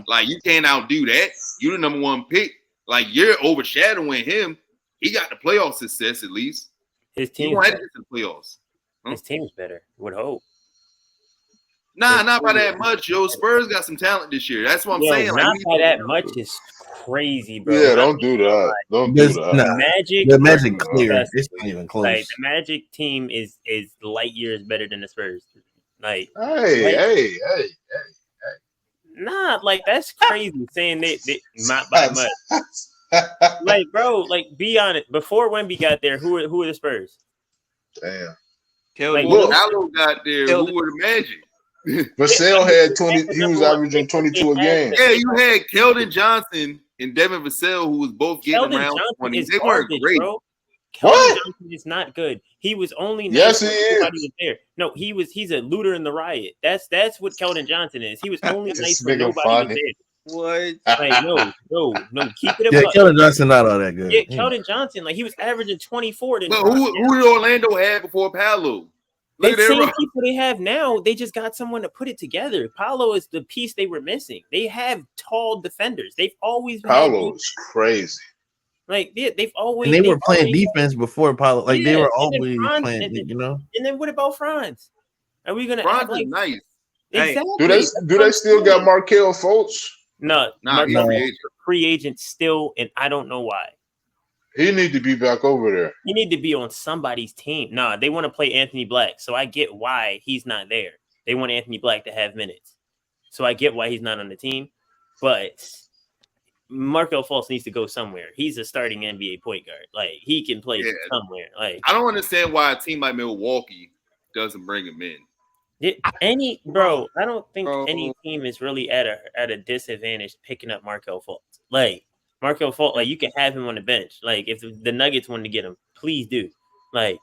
like, you can't outdo that. You the number one pick. Like, you're overshadowing him. He got the playoff success at least. His team had to get to the playoffs. His team's better. Would hope. Nah, not by that much, yo. Spurs got some talent this year. That's what I'm saying. Not like, by that much is crazy, bro. Yeah, don't do that. Don't do that. The Magic clear. It's not even close. Like, the Magic team is light years better than the Spurs. Like, hey. Nah, like, that's crazy saying they not by much. Like, bro, like, be honest. Before Wemby got there, who were the Spurs? Damn. Like, Gallo got there. Who were the Magic? Vassell had 20. He was averaging 22 a game. Yeah, you had Keldon Johnson and Devin Vassell, who was both getting around 20. They weren't great. Bro. Keldon Johnson is not good. He was only nice he is. Was there. No, he's a looter in the riot. That's what Keldon Johnson is. He was only nice when nobody was there. What? Like, no, keep it up. Yeah, Keldon Johnson not all that good. Yeah, Keldon Johnson, like, he was averaging 24. But who did Orlando have before Paolo? The same people they have now, they just got someone to put it together. Paolo is the piece they were missing. They have tall defenders. They've always Paolo's crazy. Like, they've always. And they were playing defense before Paolo. Like, they were always Franz, playing, you know. And then what about Franz? Are we gonna? Franz is nice. Exactly. Do they still got Markelle Fultz? No, free agent still, and I don't know why. He need to be back over there. He need to be on somebody's team. Nah, they want to play Anthony Black, so I get why he's not there. They want Anthony Black to have minutes, so I get why he's not on the team. But Markelle Fultz needs to go somewhere. He's a starting NBA point guard. Like, he can play somewhere. Like, I don't understand why a team like Milwaukee doesn't bring him in. I don't think any team is really at a disadvantage picking up Markelle Fultz. Like, Markelle Fultz, like, you can have him on the bench. Like, if the Nuggets wanted to get him, please do. Like,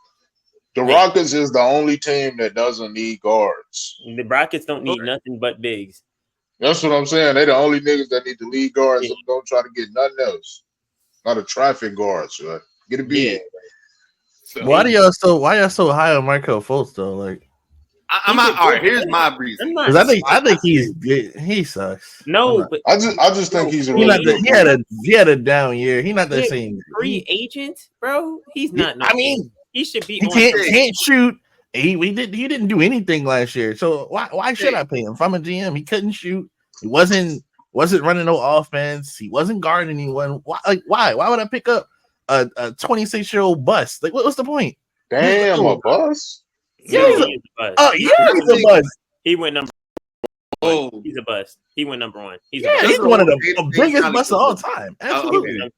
the Rockets is the only team that doesn't need guards. The Rockets don't need nothing but bigs. That's what I'm saying. They're the only niggas that need to lead guards. Yeah. Don't try to get nothing else. Not a traffic guard, right? Get a big. Yeah. So, why y'all so high on Markelle Fultz though? Like, all right, here's my reason. Because I think he's good. He sucks. No, but I just think he's a really good. He had a down year. He's not the same. Free agent, bro. He's not. I mean, he should be. He can't shoot. He didn't do anything last year. So why should I pay him? If I'm a GM, he couldn't shoot. He wasn't running no offense. He wasn't guarding anyone. Why? Why would I pick up a 26-year-old bust? Like, what's the point? Damn, a bust. Yeah, he's a bust. He's a bust. He went number. Oh, he's a bust. He went number one. He's one of the biggest busts of all time. Absolutely.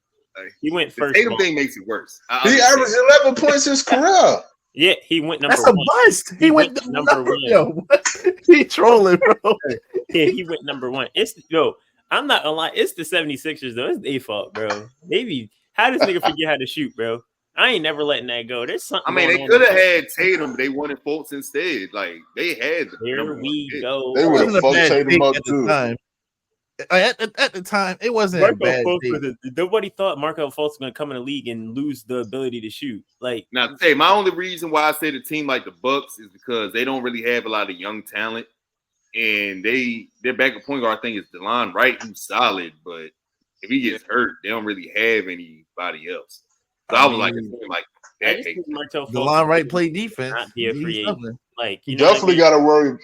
He went first. Tatum thing makes it worse. He averaged 11 points his career. Yeah, he went number one. That's a bust. He went number one. Yo, he trolling, bro. Yeah, he went number one. I'm not gonna lie. It's the 76ers, though. It's their fault, bro. Maybe how does nigga forget how to shoot, bro? I ain't never letting that go. There's something. I mean, they could have had Tatum, but they wanted Fultz instead. Like, they had. Here we go. They would have fucked Tatum up too. At the time, it wasn't a bad nobody thought Markelle Fultz was going to come in the league and lose the ability to shoot. Like, now, my only reason why I say the team like the Bucks is because they don't really have a lot of young talent, and their backup point guard thing is DeLon Wright, who's solid, but if he gets hurt, they don't really have anybody else. So I was like, that. DeLon Wright play defense. Not be a free agent. Like, you definitely got to worry.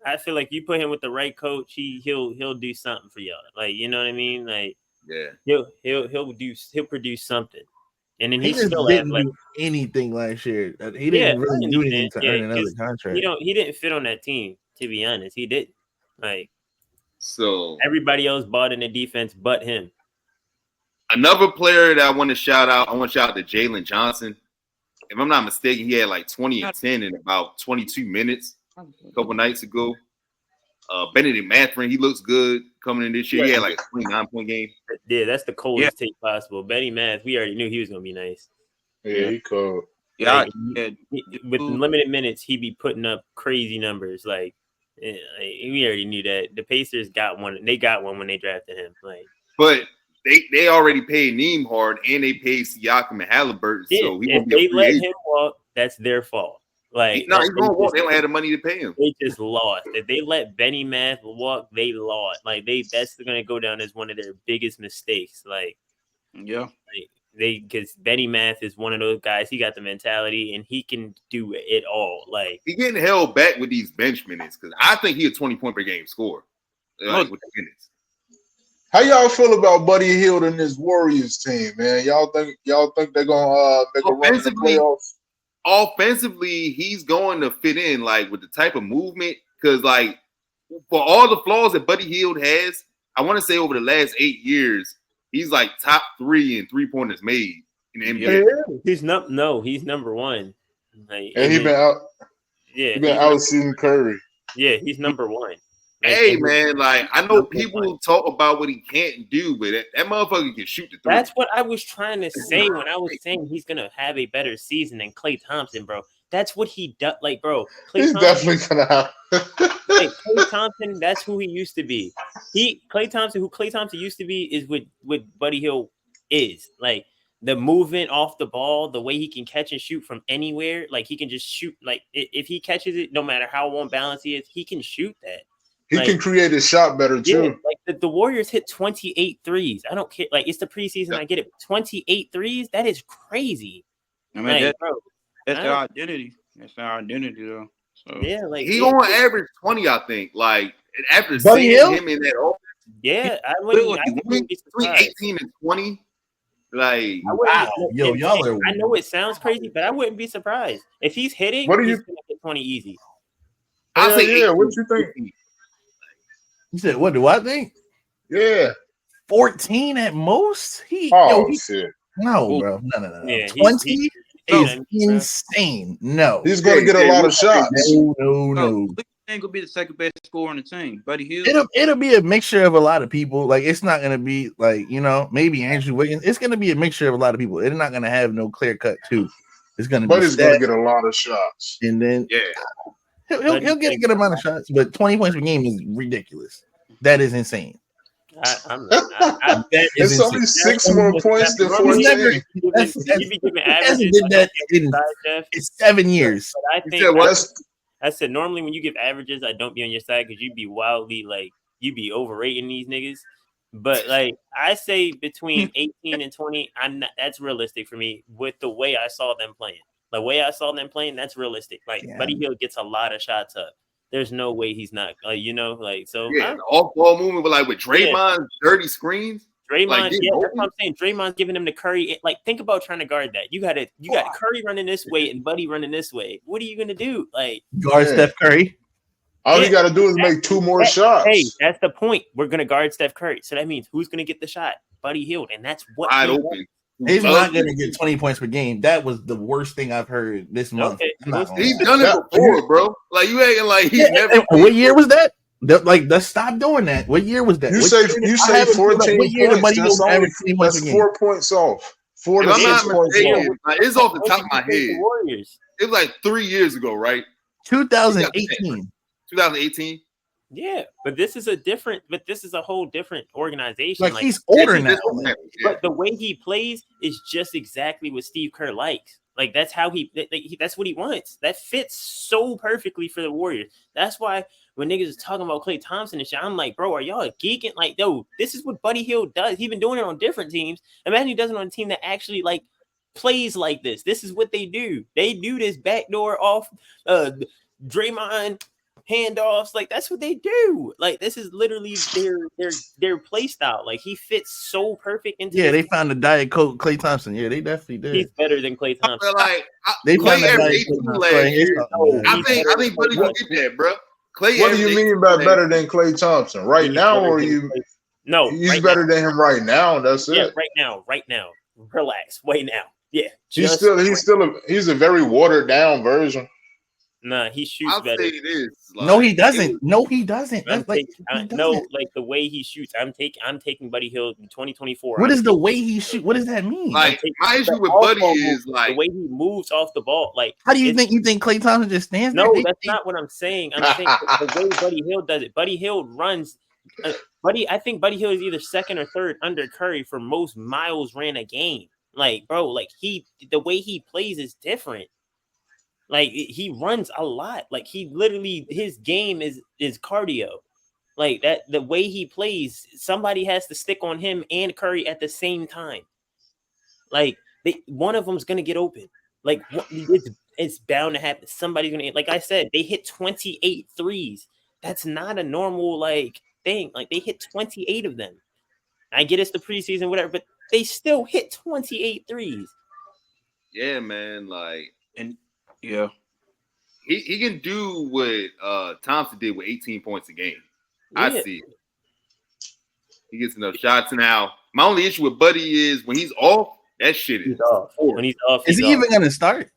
I feel like you put him with the right coach, he'll do something for y'all. Like, you know what I mean? Like, yeah, he'll produce something. And then he just didn't do anything last year. He didn't really do anything to earn another contract. He didn't fit on that team, to be honest. He didn't. Like, so everybody else bought in the defense but him. Another player that I want to shout out to Jalen Johnson. If I'm not mistaken, he had like 20 and 10 in about 22 minutes a couple nights ago. Benedict Mathurin, he looks good coming in this year. He had like a 29-point game. Yeah, that's the coldest take possible. Benny Math, we already knew he was gonna be nice. Yeah, he cold. Yeah, Like, with limited minutes, he be putting up crazy numbers. Like, we already knew that. The Pacers got one. They got one when they drafted him. Like, but they already paid Nembhard and they paid Siakam and Halliburton, so he won't be a free let agent. him walk, that's their fault. Like, he's gonna walk. They don't have the money to pay him. They just lost. If they let Benny Math walk, they lost. Like, that's gonna go down as one of their biggest mistakes. Like, yeah, because Benny Math is one of those guys. He got the mentality and he can do it all. Like, he getting held back with these bench minutes because I think he a 20-point per game scorer with the minutes. How y'all feel about Buddy Hield and his Warriors team, man? Y'all think they're gonna make a run in the playoffs? Offensively, he's going to fit in like with the type of movement because like for all the flaws that Buddy Hield has, I want to say over the last 8 years, he's like top 3 in 3-pointers made in the NBA. Yeah. He's number 1. Like, and he been out. Yeah, he been out seeing Curry. Yeah, he's number 1. Hey man, like I know people talk about what he can't do, but that motherfucker can shoot the 3. That's what I was trying to say when I was saying he's gonna have a better season than Klay Thompson, bro. That's what he does. Like, bro, he's definitely gonna have. Like, Klay Thompson, that's who he used to be. Klay Thompson used to be is what Buddy Hield is. Like, the movement off the ball, the way he can catch and shoot from anywhere. Like, he can just shoot. Like, if he catches it, no matter how unbalanced he is, he can shoot that. He can create a shot better too. Yeah, like the Warriors hit 28 threes. I don't care. Like, it's the preseason. Yeah. I get it. 28 threes. That is crazy. I mean, like, that's their identity. That's their identity, though. So yeah, like he gonna average 20, I think. Like after Buddy seeing Hield? him in that offense, yeah, I wouldn't be between 18 and 20. Like, wow, yo, y'all are. I know it sounds crazy, but I wouldn't be surprised if he's hitting. He's gonna get 20 easy. I say, yeah. What you think? You said, what do I think? Yeah. 14 at most? Shit. No, bro. No. Yeah, 20 is insane. No. He's going to get a lot of shots. No. Ain't gonna be the second best scorer on the team, Buddy Hield. It'll be a mixture of a lot of people. Like, it's not gonna be like, maybe Andrew Wiggins. It's gonna be a mixture of a lot of people. It's not gonna have no clear cut two. It's gonna but be he's gonna get a lot of shots. And then he'll get a good amount of shots, but 20 points per game is ridiculous. That is insane. It's only 6 more points than 14. He did that in 7 years. But I think I said normally when you give averages, I don't be on your side because you'd be wildly like you'd be overrating these niggas. But like I say between 18 and 20, that's realistic for me with the way I saw them playing. The way I saw them playing, that's realistic. Like Buddy Hield gets a lot of shots up. There's no way he's not so off ball movement, but like with Draymond's dirty screens. Draymond, that's what I'm saying. Draymond's giving him the Curry. Like, think about trying to guard that. You got Curry running this way and Buddy running this way. What are you gonna do? Like, guard Steph Curry. All you got to do is make 2 more shots. Hey, that's the point. We're gonna guard Steph Curry. So that means who's gonna get the shot? Buddy Hield, and that's what wide open. He's not gonna get 20 points per game. That was the worst thing I've heard this month. He's done it before, bro. Like you acting like he's never. What year was that? Let's stop doing that. What year was that? You say 14 points. That's 4 points off. 4 to 6 points off. Like, it's off the top of my head. It was like 3 years ago, right? 2018. 2018. Yeah, but this is a whole different organization. Like he's older now. But the way he plays is just exactly what Steve Kerr likes. Like that's how that's what he wants. That fits so perfectly for the Warriors. That's why when niggas is talking about Klay Thompson and shit, I'm like, bro, are y'all geeking? Like, yo, this is what Buddy Hield does. He's been doing it on different teams. Imagine he does it on a team that actually like plays like this. This is what they do. They do this backdoor off Draymond handoffs. Like that's what they do. Like this is literally their play style. Like he fits so perfect into they found the Diet Coke Klay Thompson. Yeah, they definitely did. He's better than Klay Thompson. They found the Diet Coke. I think Buddy will get that, bro. Klay. What do you mean by better than Klay Thompson? Right now, or you? No, he's better than him right now. That's it. Yeah, right now. Relax. Wait now. Yeah, he's a very watered down version. Nah, he shoots I'll better. say this. Like, No, he doesn't. No, he doesn't. That's like no, like the way he shoots. I'm taking Buddy Hield in 2024. What is the way he shoot? What does that mean? Like my issue with Buddy is like the way he moves off the ball. Like, how do you think Klay Thompson just stands there? No, that's not what I'm saying. I'm saying the way Buddy Hield does it. Buddy Hield runs. I think Buddy Hield is either second or third under Curry for most miles ran a game. Like, bro, like the way he plays is different. Like he runs a lot. Like he literally, his game is cardio. Like that, the way he plays, somebody has to stick on him and Curry at the same time. Like one of them's gonna get open. Like it's bound to happen. Somebody's gonna, like I said, they hit 28 threes. That's not a normal like thing. Like they hit 28 of them. I get it's the preseason, whatever, but they still hit 28 threes. Yeah, man. Like, and yeah, he can do what Thompson did with 18 points a game. Yeah. I see it. He gets enough shots now. My only issue with Buddy is when he's off, that shit is off. When he's off, is he even gonna start?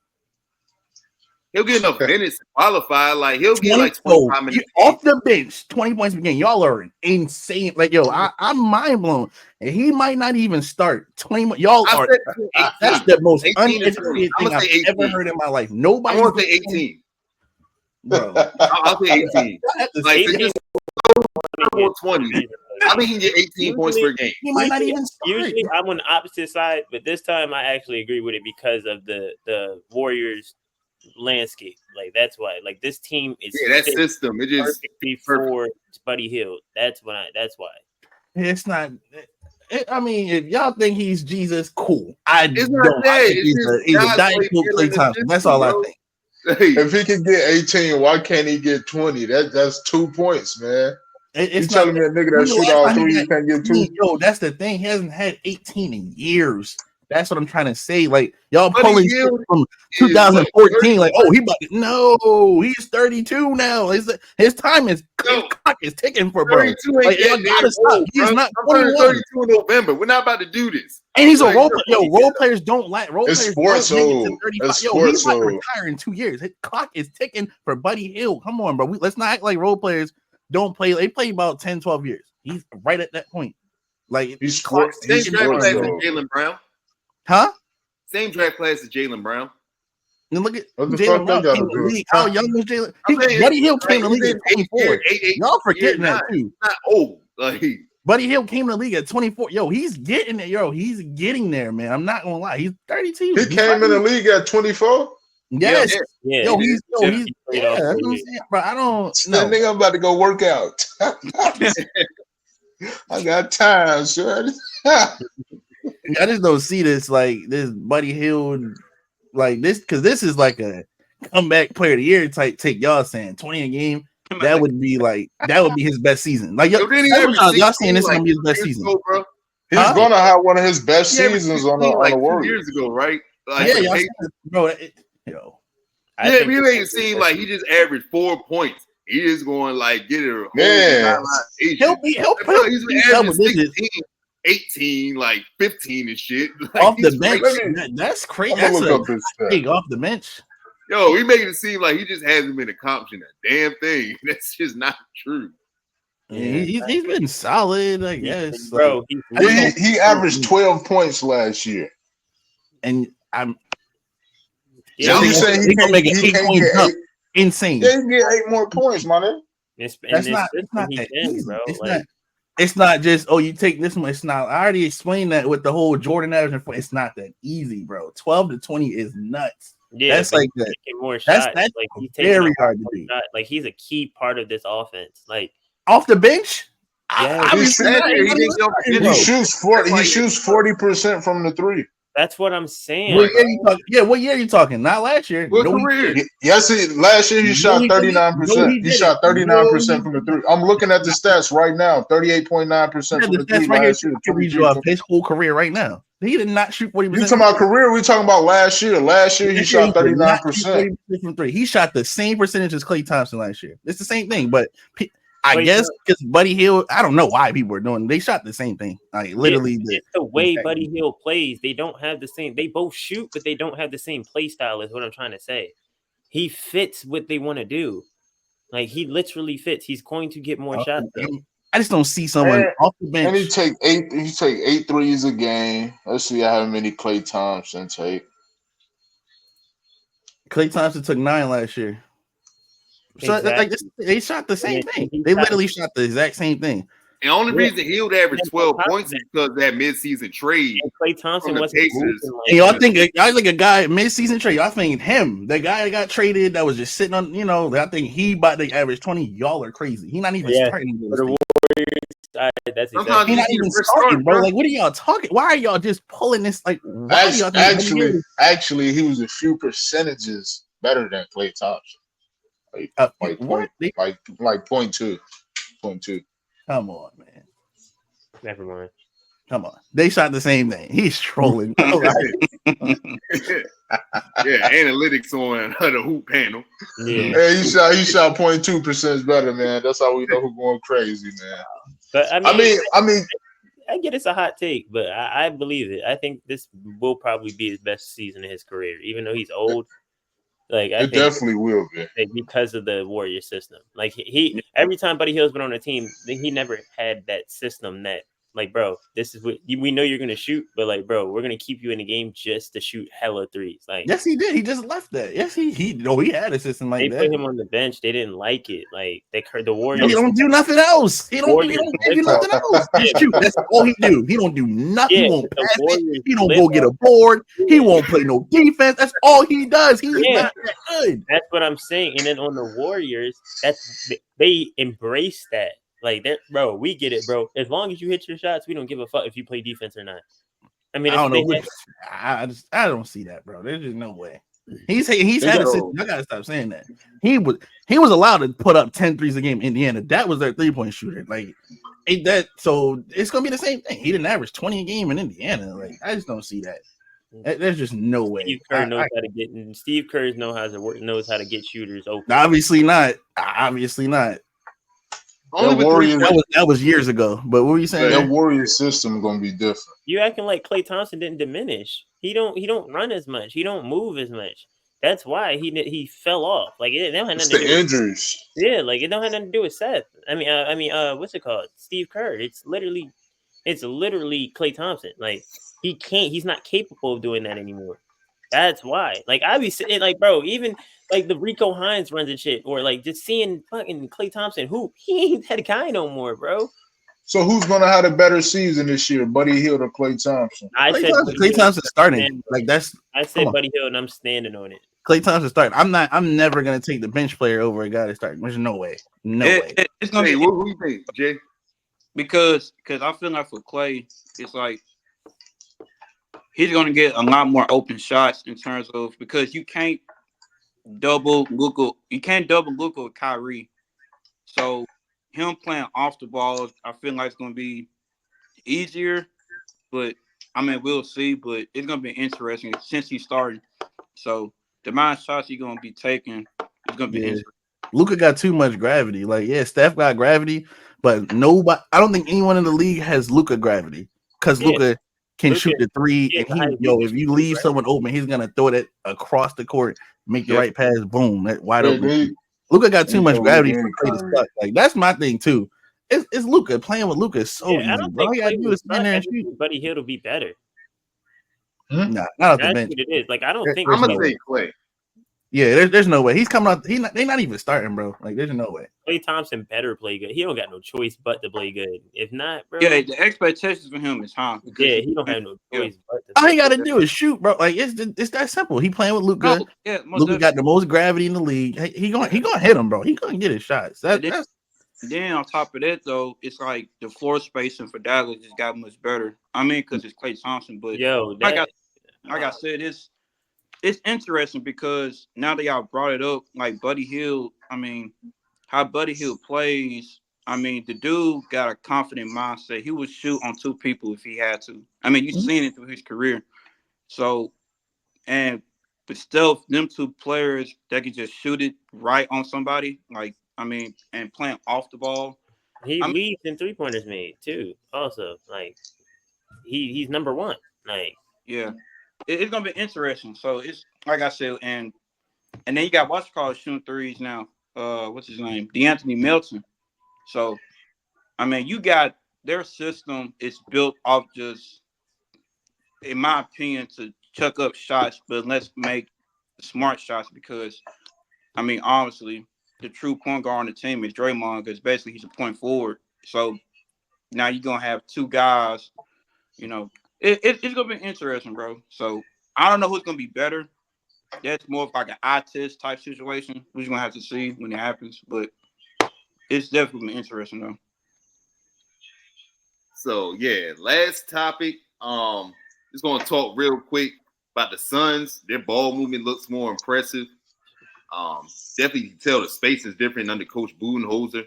He'll get enough minutes to qualify. Like he'll get like 25 minutes off the bench, 20 points per game. Y'all are insane. Like I'm mind blown. And he might not even start 20. Y'all are. That's the most uneducated thing I've ever heard in my life. Nobody. I want to say 18, bro. I'll say 18. Like 18. 20. I think he can get 18 points per game. He might not even start. Usually I'm on the opposite side, but this time I actually agree with it because of the Warriors landscape. Like that's why. Like this team is that system. It just before Buddy Hield. That's why. It's not. I mean, if y'all think he's Jesus, cool. I it's don't. I think he's a Diet Coke Klay Thompson. That's all I think. If he can get 18, why can't he get 20? That's 2 points, man. You telling me a nigga that shoot all three, you can't get 2? Yo, that's the thing. He hasn't had 18 in years. That's what I'm trying to say. Like y'all pulling from 2014. Like, oh, he's 32 now. His time is clock is ticking for bro. Like, y'all gotta stop. He's not 21. 32 in November. We're not about to do this. And he's a role player. Yo, role players don't like role players. Sports old. Yo, he's about to retire in 2 years. His clock is ticking for Buddy Hield. Come on, bro. Let's not act like role players don't play. They play about 10, 12 years. He's right at that point. Like he's sports. Same draft class as Jalen Brown. Huh? Same draft class as Jalen Brown. And look at Jalen Brown came to the league. How young was Jalen? Buddy Hield came to the league at 24. Y'all forgetting that too. Not old. Like Buddy Hield came to the league at 24. Yo, he's getting it. Yo, he's getting there, man. I'm not gonna lie. He's 32. He came in the league at 24. Yes. Yeah. Yo, he's that's what I'm saying, bro. I don't know. That nigga, I'm about to go work out. I got time, son. I just don't see this like this Buddy Hield like this because this is like a comeback player of the year type take. Y'all saying 20 a game. That would be his best season. Like y'all saying this is gonna be his best season. Bro. He's gonna have one of his best seasons on the Warriors. 2 years ago, right? Like, yeah, bro. He made it seem like he just averaged 4 points. He is going like get it. Yeah, he'll he's been averaging 16, 18, like 15 and shit. Like, off the bench. That's crazy. That's a big off the bench. Yo, he made it seem like he just hasn't been accomplishing a damn thing. That's just not true. Yeah, he's been solid, I guess. Bro, he averaged 12 points last year. And I'm you saying he can make an 8 point jump. Insane. Yeah, you get 8 more points, man. It's not that easy, bro. It's not just you take this one. It's not. I already explained that with the whole Jordan average. It's not that easy, bro. 12 to 20 is nuts. Yeah, that's like that. More shots. That's like he's very hard to do. Like he's a key part of this offense. Like off the bench. Yeah, he shoots 40. He shoots 40% from the three. That's what I'm saying. What year are you talking? Not last year. Yes, last year he shot 39%. He shot 39% from the three. I'm looking at the stats right now. 38.9% from the three last year. Read you off his whole career right now. He did not shoot 40%. You talking about career? We talking about last year. Last year he shot 39% from three. He shot the same percentage as Klay Thompson last year. It's the same thing, but I guess because Buddy Hield, I don't know why people are doing. They shot the same thing. Like literally, it's the way Buddy Hield plays. They don't have the same. They both shoot, but they don't have the same play style. Is what I'm trying to say. he fits what they want to do. Like he literally fits. He's going to get more shots. I just don't see someone off the bench. And he take 8 threes a game. Let's see how many Klay Thompson take. Klay Thompson took 9 last year. So Exactly. they shot the same thing. They literally shot the exact same thing. The only reason Hield averaged 12 points is because of that midseason trade. And Klay Thompson from the wasn't Pacers. moving like And y'all that. think a guy midseason trade, y'all think him, the guy that got traded that was just sitting on, I think he about to average 20. Y'all are crazy. He not even starting. For the Warriors, that's Sometimes He exactly. not even starting, bro. Like, what are y'all talking? Why are y'all just pulling this? Like, why are y'all Actually, he was a few percentages better than Klay Thompson. Like what? 0.2. Come on, man. Never mind. Come on. They shot the same thing. He's trolling. Yeah, analytics on the hoop panel. Yeah. Hey, he shot 0.2% better, man. That's how we know who's going crazy, man. But I mean, I get it's a hot take, but I believe it. I think this will probably be his best season in his career, even though he's old. Like I it think definitely will be. like, because of the Warrior system. Like he every time Buddy Hield's been on a team, he never had that system that like, bro, this is what we know you're gonna shoot, but like, bro, we're gonna keep you in the game just to shoot hella threes. Like, yes, he did. He just left that. Yes, he had a system like they that. put him on the bench. They didn't like it. Like they heard the Warriors. He don't do nothing else. He don't give you nothing else. Shoot, that's all he do. He don't do nothing. He won't pass it. He don't go get a board. He won't play no defense. That's all he does. He's not that good. That's what I'm saying. And then on the Warriors, they embrace that. Like that, bro. We get it, bro. As long as you hit your shots, we don't give a fuck if you play defense or not. I mean, I don't know. I don't see that, bro. There's just no way. He's had a system. I gotta stop saying that. He was allowed to put up 10 threes a game in Indiana. That was their 3-point shooter. Like so it's gonna be the same thing. He didn't average 20 a game in Indiana. Like I just don't see that. There's just no way. Steve Kerr knows how to get. And Steve Kerr knows how to get shooters open. Obviously not. That was years ago. But what were you saying? That Warrior system is gonna be different. You acting like Klay Thompson didn't diminish. He don't run as much. He don't move as much. That's why he fell off. Like it don't have nothing to do with injuries. Yeah, like it don't have nothing to do with Seth. I mean, what's it called? Steve Kerr. It's literally Klay Thompson. Like he's not capable of doing that anymore. That's why. Like I be saying, like, bro, even like the Rico Hines runs and shit, or like just seeing fucking Klay Thompson hoop, he ain't that guy no more, bro. So who's gonna have a better season this year, Buddy Hield or Klay Thompson? Klay Thompson starting. Like that's. I said Buddy Hield, and I'm standing on it. Klay Thompson starting. I'm never gonna take the bench player over a guy that starting. There's no way. No way. It's gonna be. What do you think, Jay? Because I feel like for Klay, it's like he's gonna get a lot more open shots in terms of because you can't double Luka. You can't double Luka with Kyrie. So him playing off the ball, I feel like it's gonna be easier. But I mean, we'll see. But it's gonna be interesting since he's starting. So the amount of shots he's gonna be taking is gonna be interesting. Luka got too much gravity. Like, yeah, Steph got gravity, but nobody. I don't think anyone in the league has Luka gravity because Luka can shoot the three. And if you leave someone open, he's gonna throw that across the court, make the right pass, boom, that wide open. Luka got too much gravity for Klay to stuck. Like that's my thing too. It's Luka playing with Luka is so easy. All you gotta do is stand there and shoot. Buddy Hield will be better. Nah, not at the bench. What it is. Like I don't think I'm gonna say Klay. Yeah, there's no way. He's coming out. They're not even starting, bro. Like, there's no way. Klay Thompson better play good. He don't got no choice but to play good. If not, bro. Yeah, the expectations for him is high. Yeah, he don't have no choice but to all he got to do is shoot, bro. Like, it's that simple. He playing with Luka. Luka got the most gravity in the league. He gonna hit him, bro. He gonna get his shots. Then on top of that, though, it's like the floor spacing for Dallas just got much better. I mean, because it's Klay Thompson, but like I said, it's interesting because now that y'all brought it up, like Buddy Hield, I mean, how Buddy Hield plays, I mean, the dude got a confident mindset. He would shoot on two people if he had to. I mean, you've seen it through his career. So, but still, them two players that can just shoot it right on somebody, like, I mean, and playing off the ball. He leads in 3-pointers made, too, also. Like, he's number one. Like, yeah. It's gonna be interesting. So it's like I said, and And then you got what's called shooting threes now. What's his name? DeAnthony Melton. So, I mean, you got their system is built off just, in my opinion, to chuck up shots, but let's make smart shots because, I mean, obviously, the true point guard on the team is Draymond because basically he's a point forward. So now you're going to have two guys, you know, it's going to be interesting, bro. So I don't know who's going to be better. That's more of like an eye test type situation. We're going to have to see when it happens, but it's definitely interesting, though. So, yeah, last topic. Just going to talk real quick about the Suns. Their ball movement looks more impressive. Definitely you can tell the space is different under Coach Budenholzer.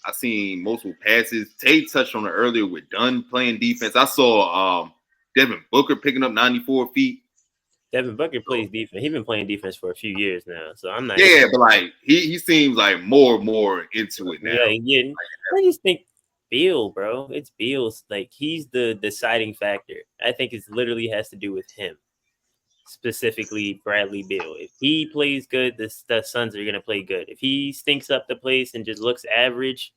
I seen multiple passes. Tay touched on it earlier with Dunn playing defense. I saw Devin Booker picking up 94 feet. Devin Booker plays defense. He's been playing defense for a few years now, so I'm not. Yeah, but like he seems like more and more into it now. Yeah. I just think Beal, bro. It's Beal's. Like he's the deciding factor. I think it literally has to do with him, specifically Bradley Beal. If he plays good, the Suns are gonna play good. If he stinks up the place and just looks average,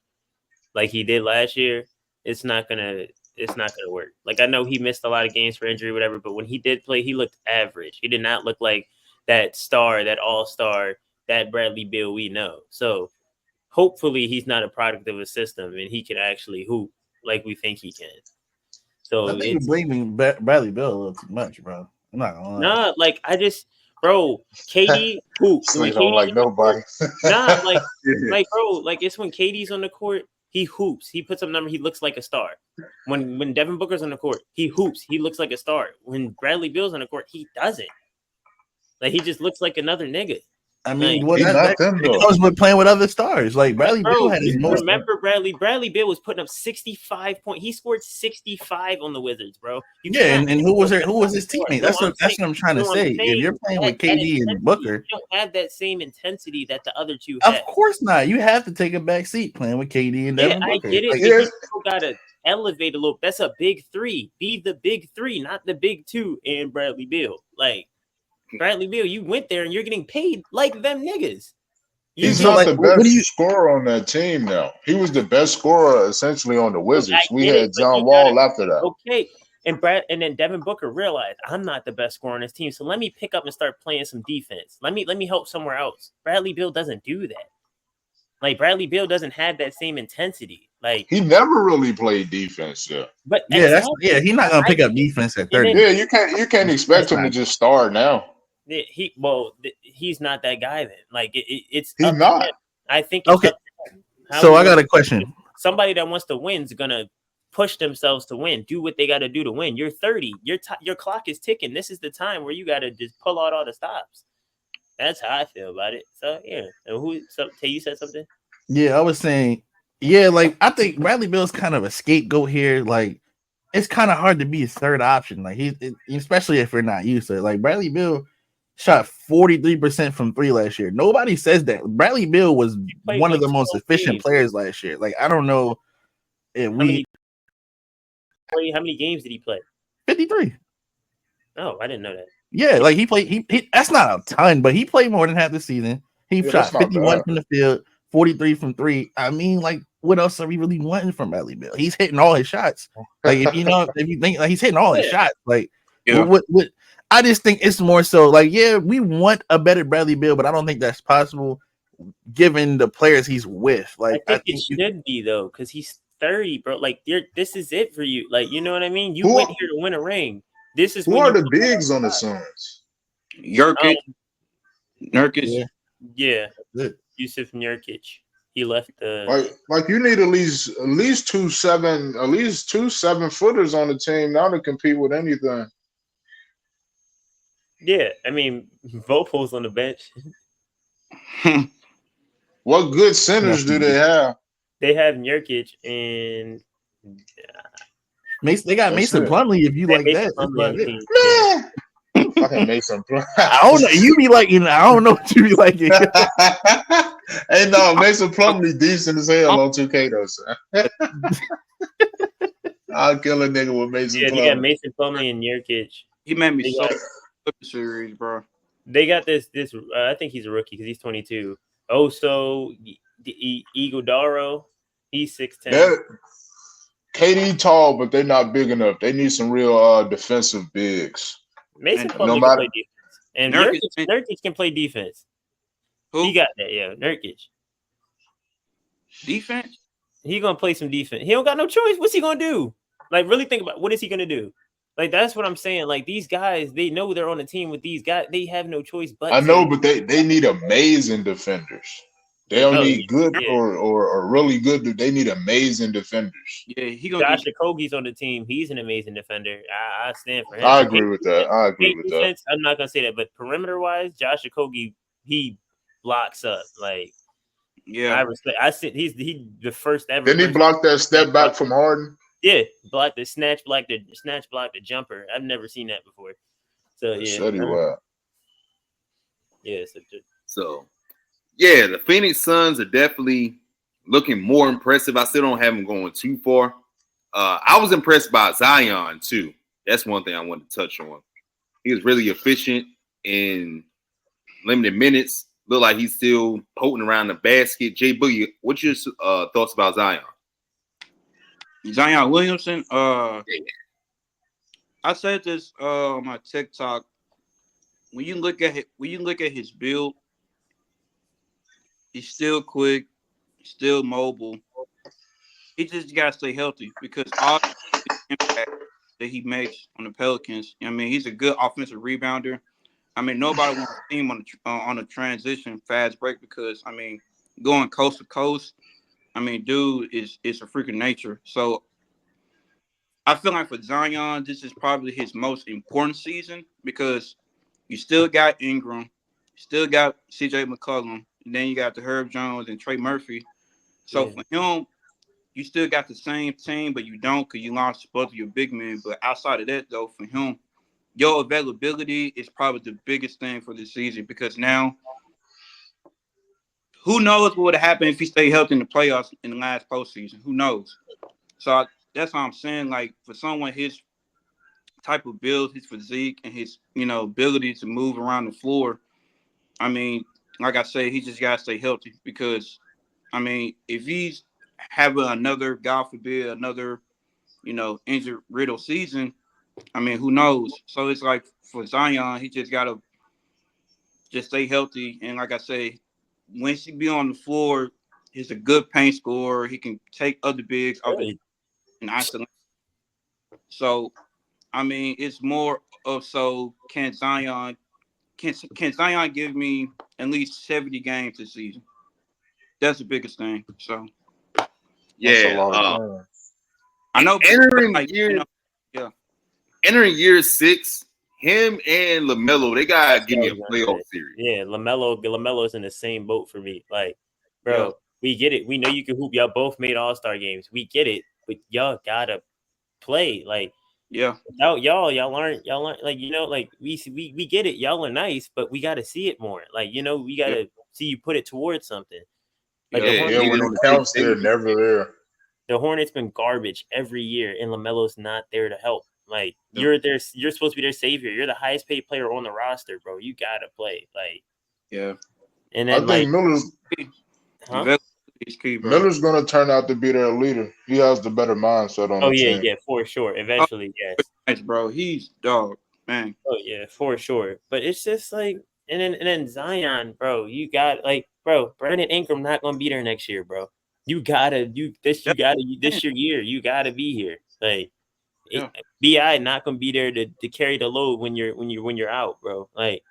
like he did last year, it's not gonna work. Like I know he missed a lot of games for injury, whatever, but when he did play, he looked average. He did not look like that star, that all-star, that Bradley Beal we know. So hopefully he's not a product of a system and he can actually hoop like we think he can. So I think you're blaming Bradley Beal a little too much, bro. I'm not gonna lie. Nah, like I just, bro, KD hoops. So you don't like nobody. Like bro, like it's when KD's on the court, he hoops. He puts up number. He looks like a star. When Devin Booker's on the court, he hoops. He looks like a star. When Bradley Beal's on the court, he doesn't. Like he just looks like another nigga. I mean, He's not them though. It goes with playing with other stars. Like Bradley Beal had his most. Remember Bradley Beal was putting up 65 points. He scored 65 on the Wizards, bro. And who was his teammate? That's what I'm trying to say. If you're playing with KD and Booker, you don't have that same intensity that the other two have. Of course not. You have to take a back seat playing with KD and Devin Booker. I get it. You still gotta elevate a little. That's a big three. Be the big three, not the big two. And Bradley Beal, like. Bradley Beal, you went there and you're getting paid like them niggas. He's not the best scorer on that team now. He was the best scorer essentially on the Wizards. We had John Wall after that. Okay. And then Devin Booker realized I'm not the best scorer on this team. So let me pick up and start playing some defense. Let me help somewhere else. Bradley Beal doesn't do that. Like Bradley Beal doesn't have that same intensity. Like he never really played defense, But he's not gonna pick up defense at 30. Yeah, you can't expect him to just start now. He's not that guy then. Like it's he's not. I think okay. So I got a question. Somebody that wants to win is gonna push themselves to win. Do what they got to do to win. You're 30. Your clock is ticking. This is the time where you got to just pull out all the stops. That's how I feel about it. So yeah. And Tay, you said something? Yeah, I was saying. Yeah, like I think Bradley Beal's kind of a scapegoat here. Like it's kind of hard to be his third option. Like especially if you're not used to it. Like Bradley Beal shot 43% from three last year. Nobody says that. Bradley Beal was one of the most efficient players last year. Like I don't know if how many games did he play? 53. Oh, I didn't know that. Yeah, like he played. He that's not a ton, but he played more than half the season. He shot 51 from the field, 43 from three. I mean, like, what else are we really wanting from Bradley Beal? He's hitting all his shots. Like, if you think like he's hitting all his shots, like, what I just think it's more so like, yeah, we want a better Bradley Beal, but I don't think that's possible given the players he's with. Like, I think it should be though, because he's 30, bro. Like, this is it for you. Like, you know what I mean? You went here to win a ring. This is who are the bigs on the Suns? Nurkic. Yeah. Yusuf Nurkic. He left the like you need at least two 7-footers on the team now to compete with anything. Yeah, I mean, Vopal's on the bench. What good centers do they have? They have Nurkic and they got Mason Plumlee. If you like that, fucking Mason Plumlee. I don't know. You be like, I don't know what you be like. Hey, no, Mason Plumlee decent as hell on 2K though, son. I'll kill a nigga with Mason Plumlee. Yeah, they got Mason Plumlee and Nurkic. He made me so series, bro. They got this. I think he's a rookie because he's 22. Also, Iguodaro, he's 6'10". KD tall, but they're not big enough. They need some real defensive bigs. Mason No Plumlee matter- can play defense, and Nurkic can play defense. Who? He got that, yeah. Nurkic. Defense? He gonna play some defense. He don't got no choice. What's he gonna do? Like, really think about what is he gonna do? Like, that's what I'm saying. Like, these guys, they know they're on a team with these guys. They have no choice but. I know, but they need amazing defenders. They don't need good or really good. They need amazing defenders. Yeah, Josh Okogie's on the team. He's an amazing defender. I stand for him. I agree with that. I'm not gonna say that, but perimeter wise, Josh Okogie, he blocks up. Like, yeah, I respect. I said he's the first ever. Didn't he block that step back from Harden? Yeah, block the snatch block the jumper. I've never seen that before. So yeah, Said he was. Yeah, so yeah, the Phoenix Suns are definitely looking more impressive. I still don't have them going too far. I was impressed by Zion too. That's one thing I wanted to touch on. He was really efficient in limited minutes. Look like he's still potent around the basket. Jay Boogie, what's your thoughts about Zion? Zion Williamson. I said this on my TikTok. When you look at his build, he's still quick, still mobile. He just gotta stay healthy because all the impact that he makes on the Pelicans. I mean, he's a good offensive rebounder. I mean, nobody wants to see him on a transition fast break because I mean, going coast to coast. I mean, dude is a freaking nature. So I feel like for Zion, this is probably his most important season because you still got Ingram, still got CJ McCollum, and then you got the Herb Jones and Trey Murphy. So for him, you still got the same team, but you don't because you lost both of your big men. But outside of that, though, for him, your availability is probably the biggest thing for this season because now who knows what would have happened if he stayed healthy in the playoffs in the last postseason? Who knows? So that's what I'm saying. Like for someone his type of build, his physique, and his ability to move around the floor. I mean, like I say, he just gotta stay healthy because, I mean, if he's having another, God forbid, another, injured riddle season, I mean, who knows? So it's like for Zion, he just gotta just stay healthy. And like I say, when he be on the floor, he's a good paint scorer. He can take other bigs off and isolate. So, I mean, it's more of can Zion give me at least 70 games this season? That's the biggest thing. So, yeah, I know. Entering year 6, him and LaMelo, they gotta give me a playoff series. Yeah, LaMelo's in the same boat for me. Like, bro, we get it. We know you can hoop. Y'all both made All-Star games. We get it, but y'all gotta play. Like, without y'all aren't like like we get it. Y'all are nice, but we gotta see it more. Like, we gotta see you put it towards something. Like when it counts, they're never there. The Hornets been garbage every year, and LaMelo's not there to help. Like, you're supposed to be their savior. You're the highest paid player on the roster, bro. You gotta play. Like, and then I think Miller's gonna turn out to be their leader. He has the better mindset on the team. Yeah, for sure. Eventually, yes. Nice, bro. He's dog, man. Oh yeah, for sure. But it's just like, and then Zion, bro. You got Brandon Ingram not gonna be there next year, bro. This your year. You gotta be here. Like, BI not gonna be there to carry the load when you're out, bro. Like,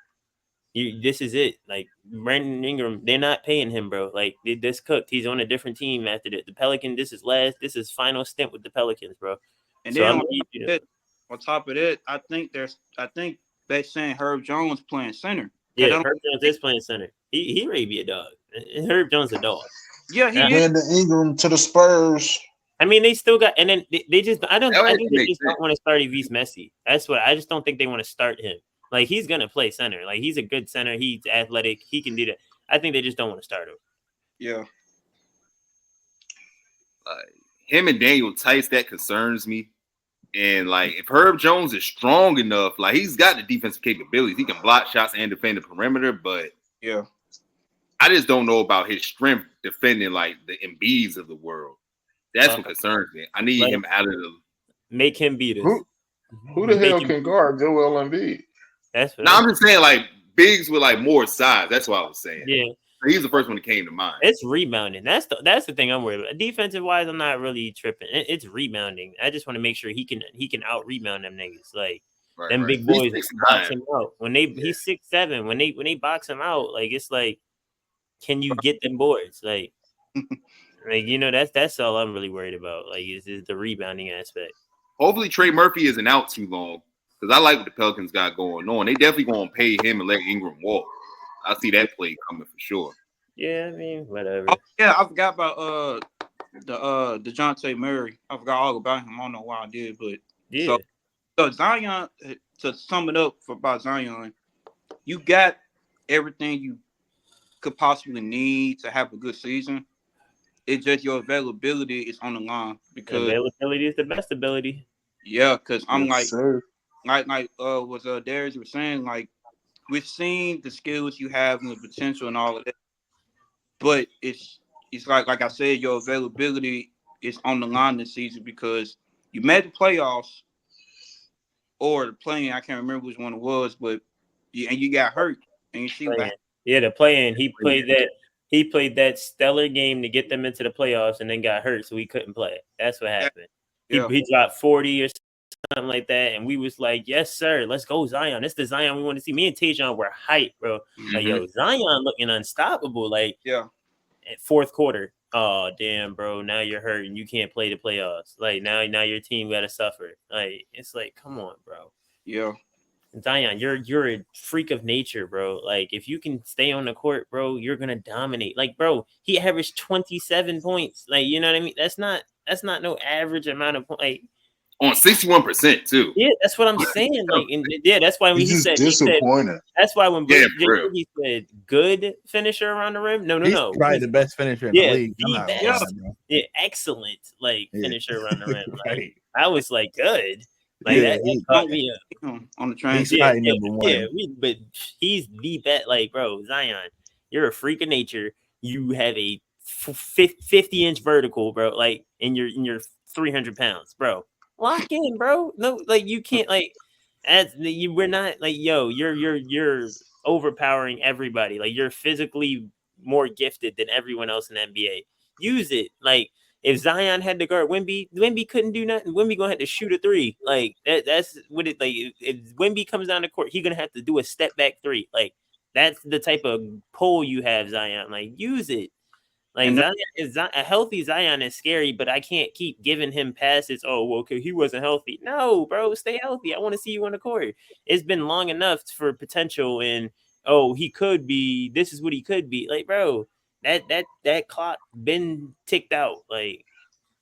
this is it. Like, Brandon Ingram, they're not paying him, bro. Like, this cooked. He's on a different team after the Pelican. This is final stint with the Pelicans, bro. And so then on top of that, I think they're saying Herb Jones playing center. Yeah, Herb Jones is playing center. He ready to be a dog. Herb Jones a dog. Yeah, he is. The Ingram to the Spurs. I mean, they still got, and then they just. I think they just don't want to start Yves Messi. That's what I just don't think they want to start him. Like, he's gonna play center. Like, he's a good center. He's athletic. He can do that. I think they just don't want to start him. Yeah. Him and Daniel Tice, that concerns me And like, if Herb Jones is strong enough, like he's got the defensive capabilities. He can block shots and defend the perimeter, but yeah, I just don't know about his strength defending like the Embiids of the world. That's what concerns me. I need him out of the. Make him beat us. Who the hell can guard Joel Embiid? That's what I'm just saying, like bigs with like more size. That's what I was saying. Yeah, he's the first one that came to mind. It's rebounding. That's the thing I'm worried about. Defensive wise, I'm not really tripping. It's rebounding. I just want to make sure he can out rebound them niggas. Like them big boys box him out. When he's 6'7", when they box him out, like it's like, can you get them boards? Like that's all I'm really worried about. Like is the rebounding aspect. Hopefully Trey Murphy isn't out too long because I like what the Pelicans got going on. They definitely gonna pay him and let Ingram walk. I see that play coming for sure. Yeah, I mean, whatever. Oh, yeah, I forgot about the DeJounte Murray. I forgot all about him. I don't know why I did, but yeah. So Zion, to sum it up about Zion, you got everything you could possibly need to have a good season. It's just your availability is on the line because availability is the best ability. Yeah, because I'm yes, like what Darius was saying, like we've seen the skills you have and the potential and all of that, but it's like I said, your availability is on the line this season because you made the playoffs or the play-in. I can't remember which one it was, but you got hurt and you see what happened. Yeah, the play-in. He played that stellar game to get them into the playoffs and then got hurt, so he couldn't play. That's what happened. Yeah. He dropped 40 or something like that, and we was like, yes, sir, let's go, Zion. It's the Zion we want to see. Me and Tajon were hyped, bro. Mm-hmm. Like, yo, Zion looking unstoppable. Like, yeah. At fourth quarter, oh, damn, bro, now you're hurt and you can't play the playoffs. Like, now your team got to suffer. Like, it's like, come on, bro. Yeah. Zion, you're a freak of nature, bro. Like, if you can stay on the court, bro, you're gonna dominate. Like, bro, he averaged 27 points. Like, you know what I mean? That's not no average amount of points. Like, on 61% too. Yeah, that's what I'm saying. Like, and that's why when he said that's why when he said good finisher around the rim. No. He's probably the best finisher in the league. Yeah, excellent. Like finisher around the rim. Like, I was like, good. Like that caught me up on the train. Number one. But he's the best. Like, bro, Zion, you're a freak of nature. You have a 50-inch vertical, bro. Like, and you're 300 pounds, bro. Lock in, bro. No, like you can't like. We're not like you're overpowering everybody. Like you're physically more gifted than everyone else in the NBA. Use it, like. If Zion had to guard Wemby couldn't do nothing. Wemby gonna have to shoot a three. Like that's what it like. If Wemby comes down the court, he gonna have to do a step back three. Like that's the type of pull you have, Zion. Like use it. Like Zion is a healthy Zion is scary, but I can't keep giving him passes. Oh, well, okay, he wasn't healthy. No, bro, stay healthy. I want to see you on the court. It's been long enough for potential, and he could be. This is what he could be. Like, bro. That clock been ticked out, like,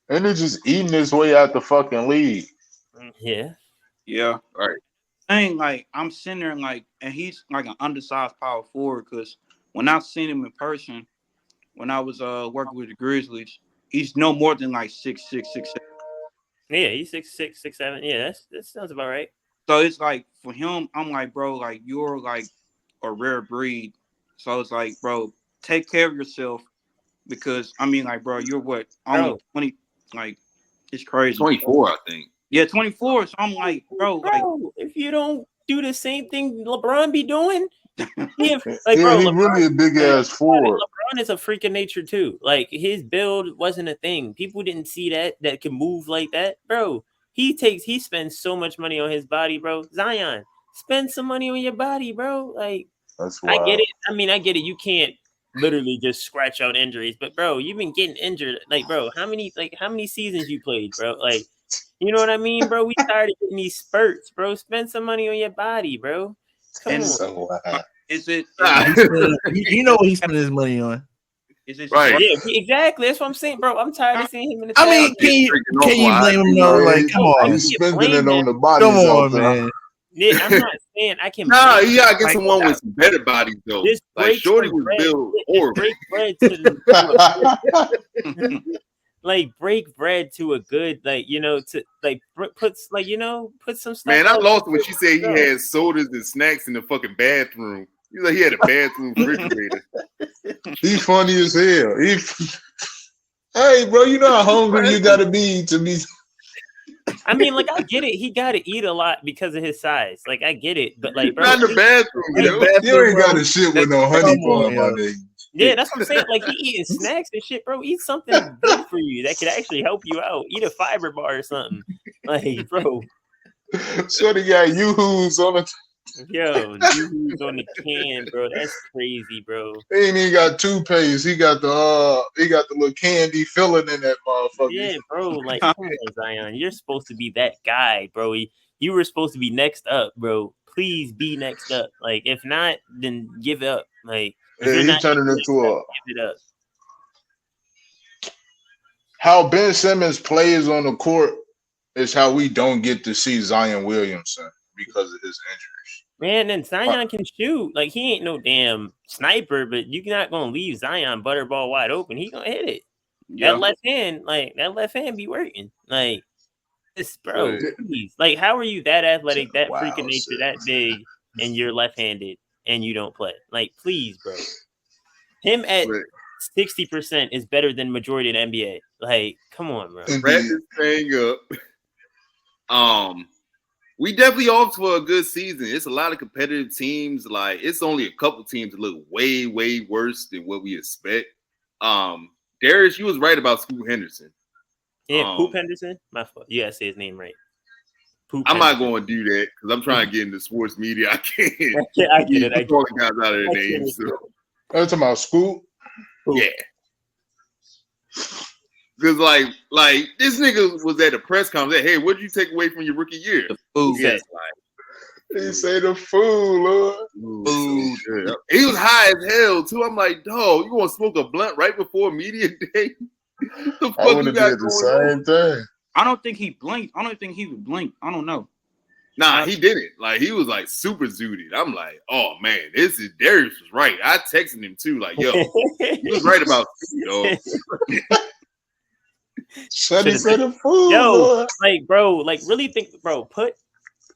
and they're just eating his way out the fucking league. Yeah, right. Thing like I'm sitting there like, and he's like an undersized power forward because when I've seen him in person, when I was working with the Grizzlies, he's no more than like 6'6", 6'7". Yeah, he's 6'6", 6'7". Yeah, that sounds about right. So it's like for him, I'm like, bro, like you're like a rare breed. So it's like, bro. Take care of yourself because I mean, like, bro, you're what only 20? Like, it's crazy. 24, I think. Yeah, 24. So I'm like, bro, like, if you don't do the same thing LeBron be doing, bro, he's really a big ass forward. LeBron is a freak of nature too. Like his build wasn't a thing. People didn't see that can move like that, bro. He spends so much money on his body, bro. Zion, spend some money on your body, bro. Like, that's wild. I get it. I mean, I get it. You can't literally just scratch out injuries, but bro, you've been getting injured. Like, bro, how many seasons you played, bro? Like, you know what I mean, bro? We started getting these spurts, bro. Spend some money on your body, bro. Come on. So is it? You know what he's spending his money on? Is it right? Yeah, exactly. That's what I'm saying, bro. I'm tired of seeing him in the. I mean, can you blame him though? Like, come on, he's spending it on the bodies. Come on, man. Yeah, I'm not saying I can. Nah, you gotta get someone with some better bodies though. Like Shorty was built horrible. like break bread to a good, like, you know, to like puts like, you know, put some stuff. Man, I lost when she said he had sodas and snacks in the fucking bathroom. He's like he had a bathroom refrigerator. He funny as hell. Hey, bro, you know how hungry you gotta be to be. I mean, like, I get it. He got to eat a lot because of his size. Like, I get it. But, like, bro. Not in the bathroom, You ain't got to shit with no honey bun, my nigga. Yeah, that's what I'm saying. Like, he eating snacks and shit, bro. Eat something good for you that could actually help you out. Eat a fiber bar or something. Like, bro. Shorty got yoo-hoos on the... Yo, yoo-hoos on the can, bro. That's crazy, bro. He ain't even got toothpaste. He got the little candy filling in that motherfucker. Yeah, bro. Like, come on, Zion. You're supposed to be that guy, bro. You were supposed to be next up, bro. Please be next up. Like, if not, then give up. Like, yeah, he turning into a... Give it up. How Ben Simmons plays on the court is how we don't get to see Zion Williamson because of his injuries. Man, and Zion can shoot. Like, he ain't no damn sniper, but you're not gonna leave Zion butterball wide open. He gonna hit it. Yeah. That left hand be working. Like, this, bro, please. Like, how are you that athletic, that freaking nature, that big, and you're left-handed and you don't play? Like, please, bro. Him at 60% is better than majority of the NBA. Like, come on, bro. Wrap this thing up. We definitely off to a good season. It's a lot of competitive teams. Like, it's only a couple teams that look way, way worse than what we expect. Darius, you was right about Scoot Henderson. Yeah, Poop Henderson? My fault. You gotta say his name right. I'm not going to do that because I'm trying to get into sports media. I can't. I get it. I get it. Guys out of their names. So. Are you talking about Scoot? Yeah. Because like this nigga was at a press conference. Hey, what did you take away from your rookie year? The food. Yes, he say the food, Lord. Food. Yeah. He was high as hell too. I'm like, dog, you want to smoke a blunt right before media day? The fuck I would have did the same thing. I don't think he blinked. I don't think he would blink. I don't know. Nah, he didn't. Like, he was like super zooted. I'm like, oh man, this is Darius was right. I texted him too, like, yo, he was right about you, dog. Said he said the food. Yo, Lord. like, bro, like, really think, bro,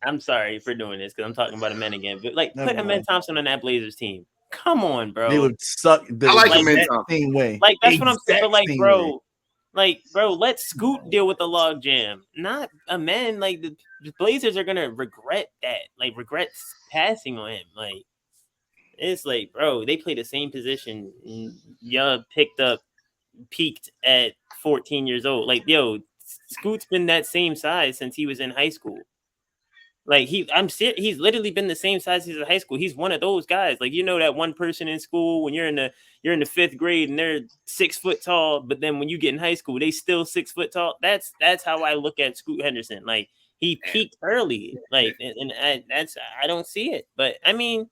I'm sorry for doing this because I'm talking about a man again, but like, put Amen Thompson on that Blazers team. Come on, bro. They would suck. I like Amen Thompson. Same way. Like, that's what I'm saying. But like, bro, let Scoot deal with the log jam, not Amen. Like, the Blazers are gonna regret that. Like, regret passing on him. Like, it's like, bro, they play the same position. Y'all peaked at 14 years old. Like, yo, Scoot's been that same size since he was in high school. Like, he's literally been the same size as in high school. He's one of those guys. Like, you know that one person in school when you're in the 5th grade and they're 6 foot tall, but then when you get in high school, they still 6 foot tall. That's how I look at Scoot Henderson. Like, he peaked early. Like, and I don't see it. But I mean,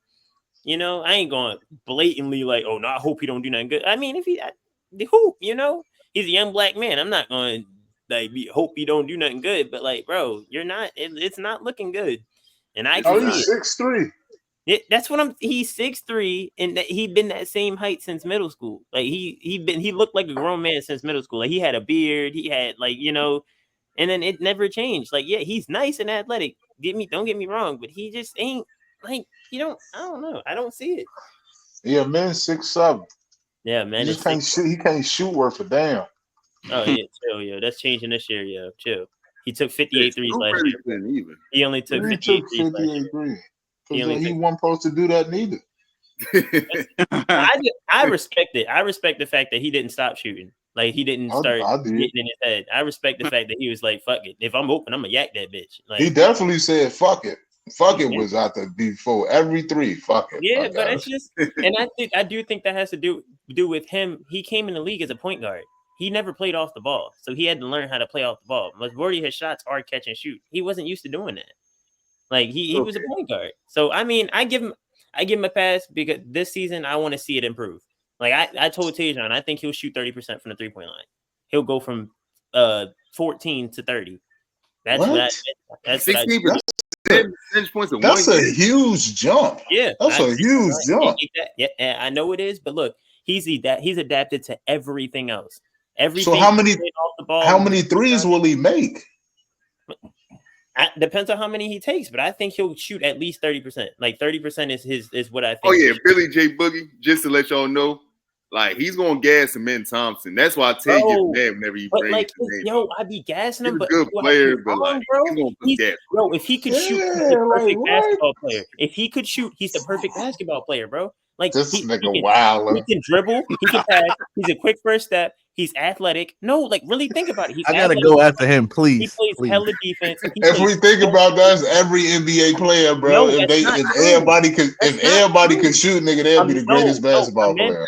you know, I ain't going blatantly like, oh no, I hope he don't do nothing good. I mean, if he the hoop, you know, he's a young black man. I'm not going like hope you don't do nothing good, but like, bro, you're not. It's not looking good. And I can he's 6'3". That's what he's 6'3", and he'd been that same height since middle school. Like he looked like a grown man since middle school. Like, he had a beard, he had, like, you know, and then it never changed. Like, yeah, he's nice and athletic. Don't get me wrong, but he just ain't like, I don't know. I don't see it. Yeah, man, 6'7". Yeah, man. He can't shoot. He can't shoot worth a damn. Oh yeah, chill, yo. That's changing this year, yo. Chill. He took 58 threes last year. He only took 58 threes last year. He wasn't supposed to do that neither. I respect it. I respect the fact that he didn't stop shooting. Like, he didn't start getting in his head. I respect the fact that he was like, fuck it. If I'm open, I'm gonna yak that bitch. Like, he definitely said, fuck it. Fuck it was out there before every three. Fuck it. Yeah, but it's just, and I do think that has to do with him. He came in the league as a point guard. He never played off the ball, so he had to learn how to play off the ball. Majority of his shots are catch and shoot. He wasn't used to doing that. Like, he was a point guard. So I mean, I give him a pass because this season I want to see it improve. Like, I told Tajon, I think he'll shoot 30% from the 3-point line. He'll go from 14 to 30. That's 16%. That's a huge jump. Yeah, that's a huge jump. Yeah, I know it is, but look, he's adapted to everything else. Everything. So how many threes will he make? Depends on how many he takes, but I think he'll shoot at least 30%. Like 30% is what I think. Oh yeah, Billy J Boogie. Just to let y'all know, like he's gonna gas Amen Thompson. That's why I tell you get mad whenever he brings like, his name. yo, I be gassing him, He's a but good player, but like bro, he's gonna put gas. Bro, if he could shoot, he's the perfect basketball player. If he could shoot, he's the perfect basketball player, bro. Like This nigga he wild. can dribble, he can pass, he's a quick first step, he's athletic. No, like really think about it. I gotta go after him, please. He plays hella defense. If we think about that, that's every NBA player, bro. No, if everybody could shoot, nigga, they'd be the greatest basketball player.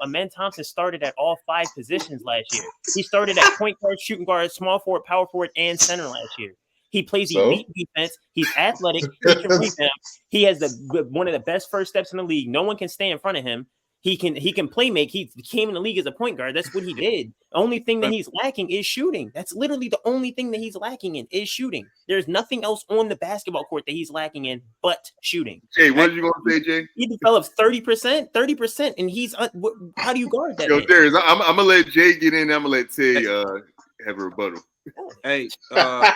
Amen Thompson started at all 5 positions last year. He started at point guard, shooting guard, small forward, power forward, and center last year. He plays elite defense. He's athletic. He can rebound. He has one of the best first steps in the league. No one can stay in front of him. He can play make. He came in the league as a point guard. That's what he did. The only thing that he's lacking is shooting. That's literally the only thing that he's lacking in is shooting. There's nothing else on the basketball court that he's lacking in but shooting. Jay, what are you gonna say, Jay? He develops 30%, and he's how do you guard that? Yo, Darius, I'm gonna let Jay get in. I'm gonna let Tay have a rebuttal. Hey, I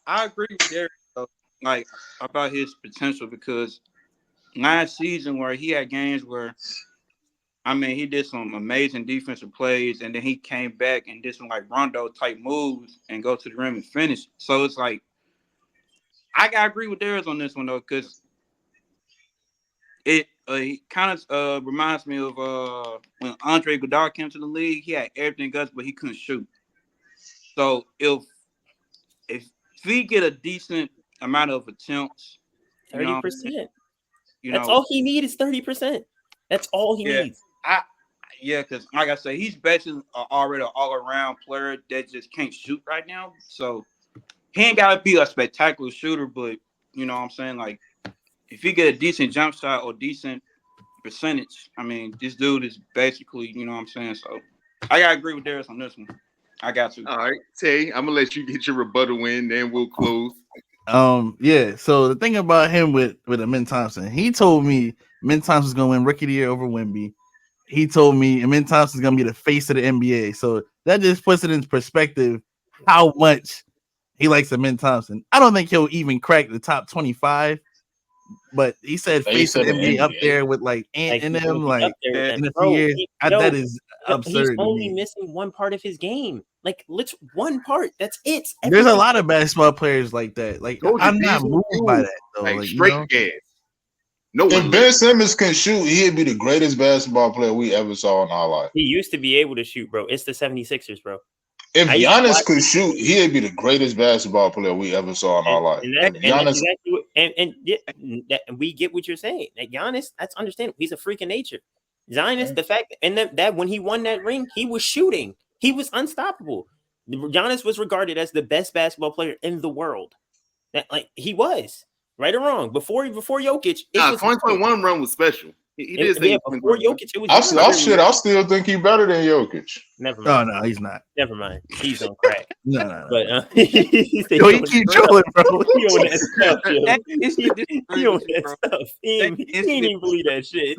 agree with Darius like about his potential because last season where he had games where I mean he did some amazing defensive plays and then he came back and did some like Rondo type moves and go to the rim and finish. So it's like I gotta agree with Darius on this one though because it kind of reminds me of when Andre Iguodala came to the league. He had everything else, but he couldn't shoot. So if we get a decent amount of attempts, 30%. That's all he needs is 30%. That's all he needs. Because like I say, he's basically already an all-around player that just can't shoot right now. So he ain't gotta be a spectacular shooter, but you know what I'm saying? Like if he get a decent jump shot or decent percentage, I mean, this dude is basically, you know what I'm saying? So I gotta agree with Darius on this one. I got to. All right, Tay, I'm gonna let you get your rebuttal in, then we'll close. Yeah. So the thing about him with Amen Thompson, he told me Amen Thompson's gonna win Rookie of the Year over Wemby. He told me Amen Thompson's gonna be the face of the NBA. So that just puts it in perspective how much he likes Amen Thompson. I don't think he'll even crack the top 25, but he said face of the NBA up there with like Ant and them, like in a few years. That is absurd. He's only missing one part of his game. Like, one part. That's it. There's a lot of basketball players like that. Like, I'm not moved by that though. Like straight gas. No, if Ben Simmons can shoot, he'd be the greatest basketball player we ever saw in our life. He used to be able to shoot, bro. It's the 76ers, bro. If Giannis could shoot, he'd be the greatest basketball player we ever saw in our life. And we get what you're saying. That Giannis, that's understandable. He's a freak of nature. Giannis, the fact and that when he won that ring, he was shooting. He was unstoppable. Giannis was regarded as the best basketball player in the world. Like he was, right or wrong. Before Jokic, 2021 run was special. He did say before Jokic, it was. I still think he's better than Jokic. Never mind. No, he's not. Never mind. He's on crack. No. But he keep trolling, bro. He on that stuff, yo. He on that stuff. He ain't even believe that shit.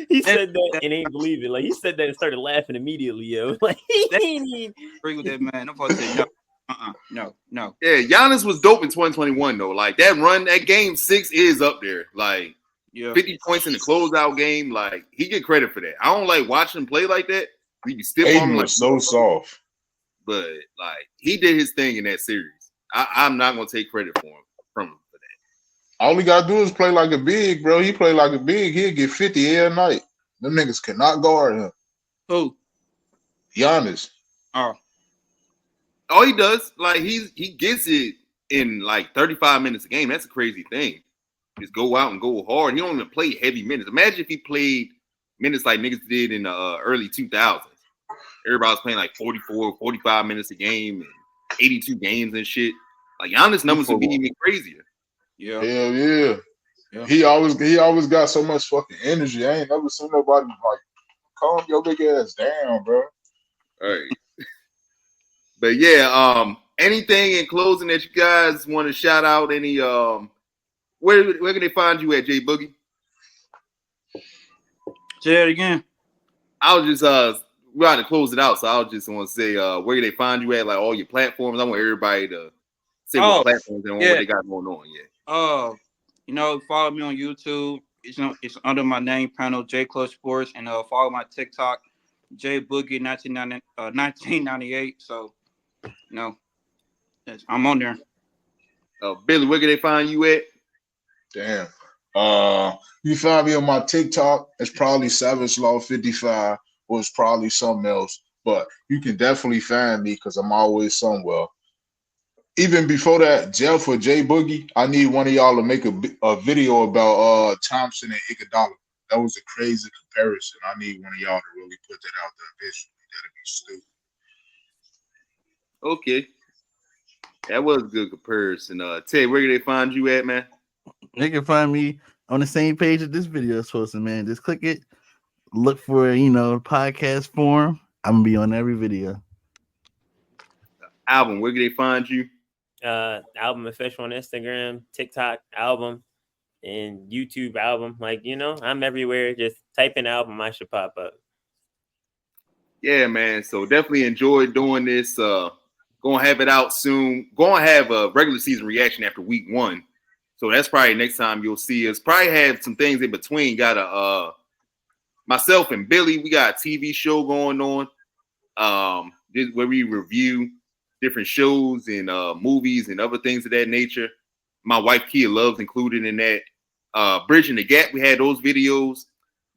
He said that and ain't believe it. Like he said that and started laughing immediately, yo. Like he ain't even agree with that man. I'm supposed to say no. No. Yeah, Giannis was dope in 2021 though. Like that run, that game 6 is up there. Like 50 points in the closeout game. Like he get credit for that. I don't like watching him play like that. He be stiff on him like so soft. But like he did his thing in that series. I'm not gonna take credit from him for that. All he gotta do is play like a big, bro. He play like a big, he'll get 50 every night. Them niggas cannot guard him. Who? Giannis. Oh, all he does, like he gets it in like 35 minutes a game. That's a crazy thing. Just go out and go hard. He don't even play heavy minutes. Imagine if he played minutes like niggas did in the early 2000s. Everybody was playing like 44, 45 minutes a game and 82 games and shit. Like Giannis numbers would be even crazier. Yeah. Hell yeah. He always got so much fucking energy. I ain't never seen nobody like calm your big ass down, bro. All right. But yeah, anything in closing that you guys want to shout out? Any where can they find you at, J Boogie? Say it again. I was just we got to close it out. So I just want to say where they find you at, like all your platforms. I want everybody to say what platforms and what they got going on. Yeah. Follow me on YouTube. It's under my name panel, J Club Sports, and follow my TikTok, J Boogie 1998. So, I'm on there. Billy, where can they find you at? Damn. You find me on my TikTok. It's probably Savage Law 55, or it's probably something else. But you can definitely find me because I'm always somewhere. Even before that, Jeff or J Boogie, I need one of y'all to make a video about Thompson and Iguodala. That was a crazy comparison. I need one of y'all to really put that out there visually. That'd be stupid. Okay. That was a good comparison. Ted, where can they find you at, man? They can find me on the same page that this video is posted, man. Just click it. Look for, podcast form. I'm going to be on every video. Album, where can they find you? Album official on Instagram, TikTok, album, and YouTube album. I'm everywhere. Just type in album, I should pop up. Yeah, man. So definitely enjoy doing this. Gonna have it out soon. Gonna have a regular season reaction after week 1. So that's probably next time you'll see us. Probably have some things in between. Got myself and Billy, we got a TV show going on. This where we review different shows and movies and other things of that nature. My wife Kia loves included in that. Bridging the Gap, we had those videos.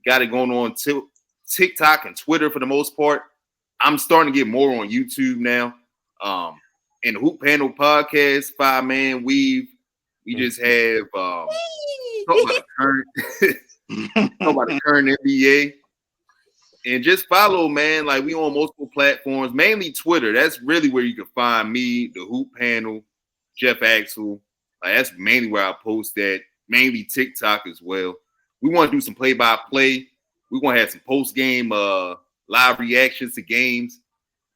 Got it going on TikTok and Twitter for the most part. I'm starting to get more on YouTube now. And the Hoop Panel podcast, 5-man weave. We just have talk about the current NBA. And just follow, man. Like, we on multiple platforms, mainly Twitter. That's really where you can find me, the Hoop Panel, Jeff Axel. Like, that's mainly where I post that. Mainly TikTok as well. We want to do some play-by-play. We're going to have some post-game live reactions to games.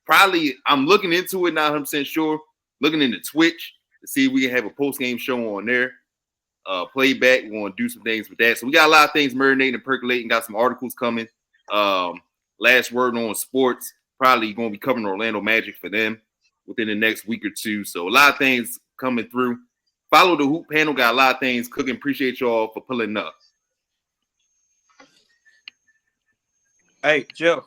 Probably, I'm looking into it, not 100% sure. Looking into Twitch to see if we can have a post-game show on there. Playback, we want to do some things with that. So we got a lot of things marinating and percolating. Got some articles coming. Last word on sports. Probably going to be covering Orlando Magic for them within the next week or two. So a lot of things coming through. Follow the Hoop Panel. Got a lot of things cooking. Appreciate y'all for pulling up. Hey, Jeff.